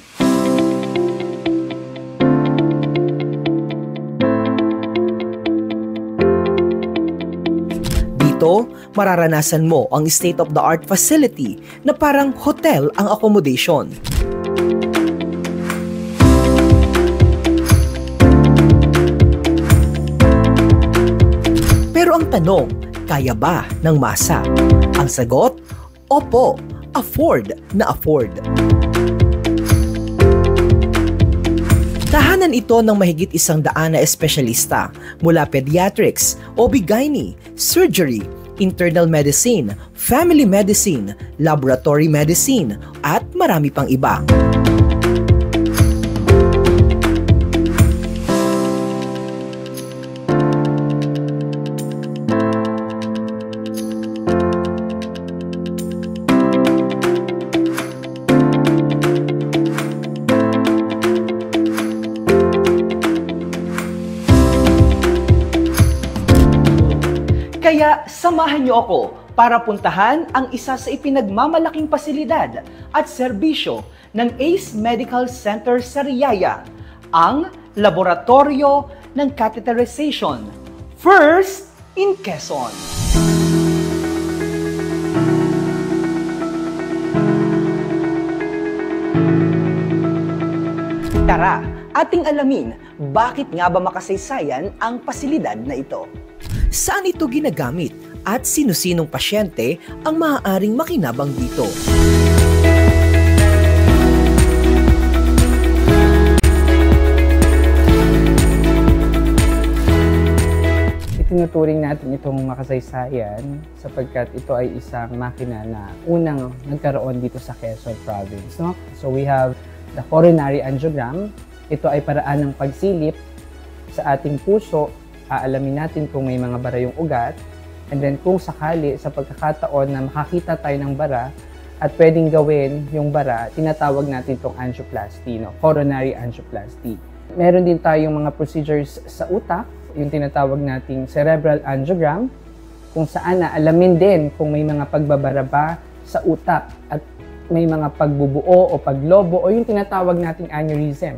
Dito, mararanasan mo ang state-of-the-art facility na parang hotel ang accommodation. Pero ang tanong, kaya ba ng masa? Ang sagot, opo, afford na afford. Tahanan ito ng mahigit 100 na espesyalista mula pediatrics, OB-GYN, surgery, internal medicine, family medicine, laboratory medicine, at marami pang iba. Kaya samahan niyo ako para puntahan ang isa sa ipinagmamalaking pasilidad at serbisyo ng ACE Medical Center Sariaya, ang Laboratorio ng Catheterization, first in Quezon. Tara, ating alamin bakit nga ba makasaysayan ang pasilidad na ito. Saan ito ginagamit at sino-sinong pasyente ang maaaring makinabang dito?
Itinuturing natin itong makasaysayan sapagkat ito ay isang makina na unang nagkaroon dito sa Quezon Province. No? So we have the coronary angiogram. Ito ay paraan ng pagsilip sa ating puso. Aalamin natin kung may mga bara yung ugat, and then kung sakali sa pagkakataon na makakita tayo ng bara at pwedeng gawin yung bara, tinatawag natin itong angioplasty, no? Coronary angioplasty. Meron din tayong mga procedures sa utak, yung tinatawag nating cerebral angiogram, kung saan alamin din kung may mga pagbabara ba sa utak at may mga pagbubuo o paglobo o yung tinatawag nating aneurysm.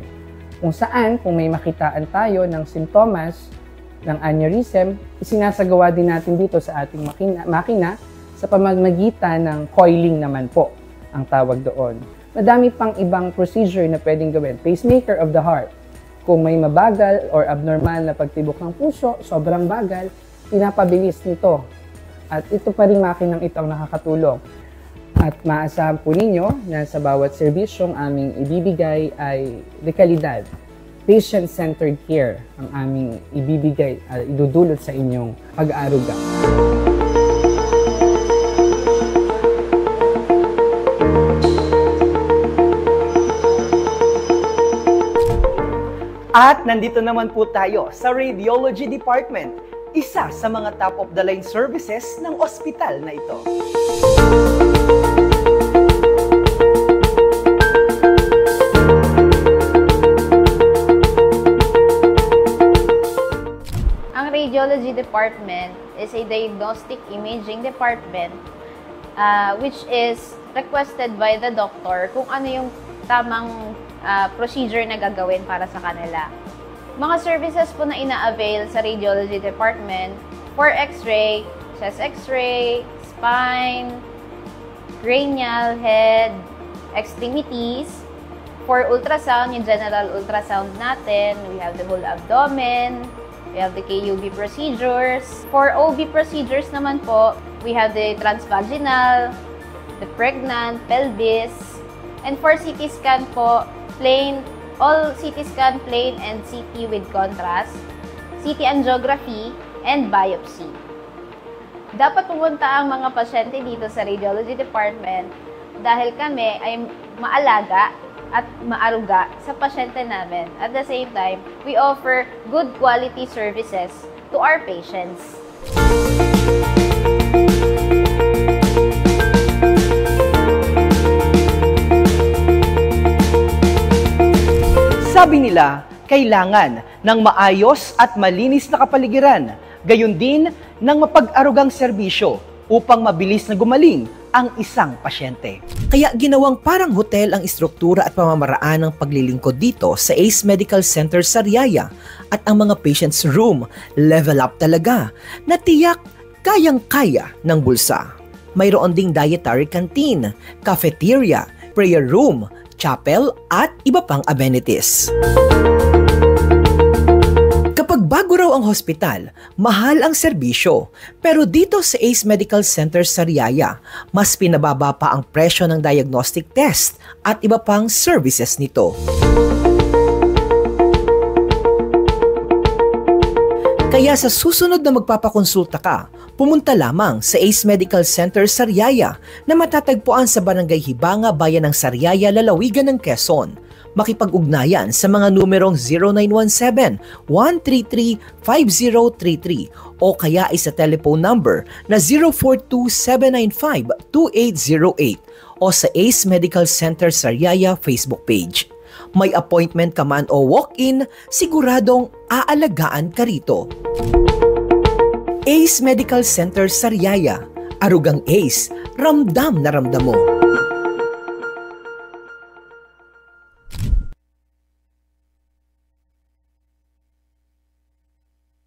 Kung saan, kung may makitaan tayo ng simptomas ng aneurysm, isinasagawa din natin dito sa ating makina sa pamamagitan ng coiling naman po ang tawag doon. Madami pang ibang procedure na pwedeng gawin. Pacemaker of the heart. Kung may mabagal or abnormal na pagtibok ng puso, sobrang bagal, pinapabilis nito. At ito pa rin makinang ito ang nakakatulong. At maasahan po ninyo na sa bawat serbisyong aming ibibigay ay dekalidad. Patient-centered care ang aming ibibigay at idudulot sa inyong pag-aaruga.
At nandito naman po tayo sa Radiology Department, isa sa mga top-of-the-line services ng ospital na ito.
Radiology department is a diagnostic imaging department which is requested by the doctor kung ano yung tamang procedure na gagawin para sa kanila. Mga services po na ina-avail sa radiology department for x-ray, chest x-ray, spine, cranial, head, extremities. For ultrasound, yung general ultrasound natin, we have the whole abdomen, we have the KUB procedures. For OB procedures naman po, we have the transvaginal, the pregnant, pelvis. And for CT scan po, plain all CT scan plain and CT with contrast, CT angiography, and biopsy. Dapat pumunta ang mga pasyente dito sa radiology department dahil kami ay maalaga at maaruga sa pasyente namin. At the same time, we offer good quality services to our patients.
Sabi nila, kailangan ng maayos at malinis na kapaligiran, gayon din ng mapag-arugang serbisyo upang mabilis na gumaling ang isang pasyente. Kaya ginawang parang hotel ang istruktura at pamamaraan ng paglilingkod dito sa Ace Medical Center Sariaya at ang mga patients room level up talaga na tiyak kayang-kaya ng bulsa. Mayroon ding dietary canteen, cafeteria, prayer room, chapel at iba pang amenities. Kapag bago raw ang hospital, mahal ang serbisyo. Pero dito sa Ace Medical Center Sariaya, mas pinababa pa ang presyo ng diagnostic test at iba pang services nito. Kaya sa susunod na magpapakonsulta ka, pumunta lamang sa Ace Medical Center Sariaya na matatagpuan sa Barangay Hibanga, Bayan ng Sariaya, Lalawigan ng Quezon. Makipag-ugnayan sa mga numerong 0917-133-5033 o kaya ay sa telephone number na 042-795-2808 o sa Ace Medical Center Sariaya Facebook page. May appointment ka man o walk-in, siguradong aalagaan ka rito. Ace Medical Center Sariaya, arugang Ace, ramdam na ramdam mo.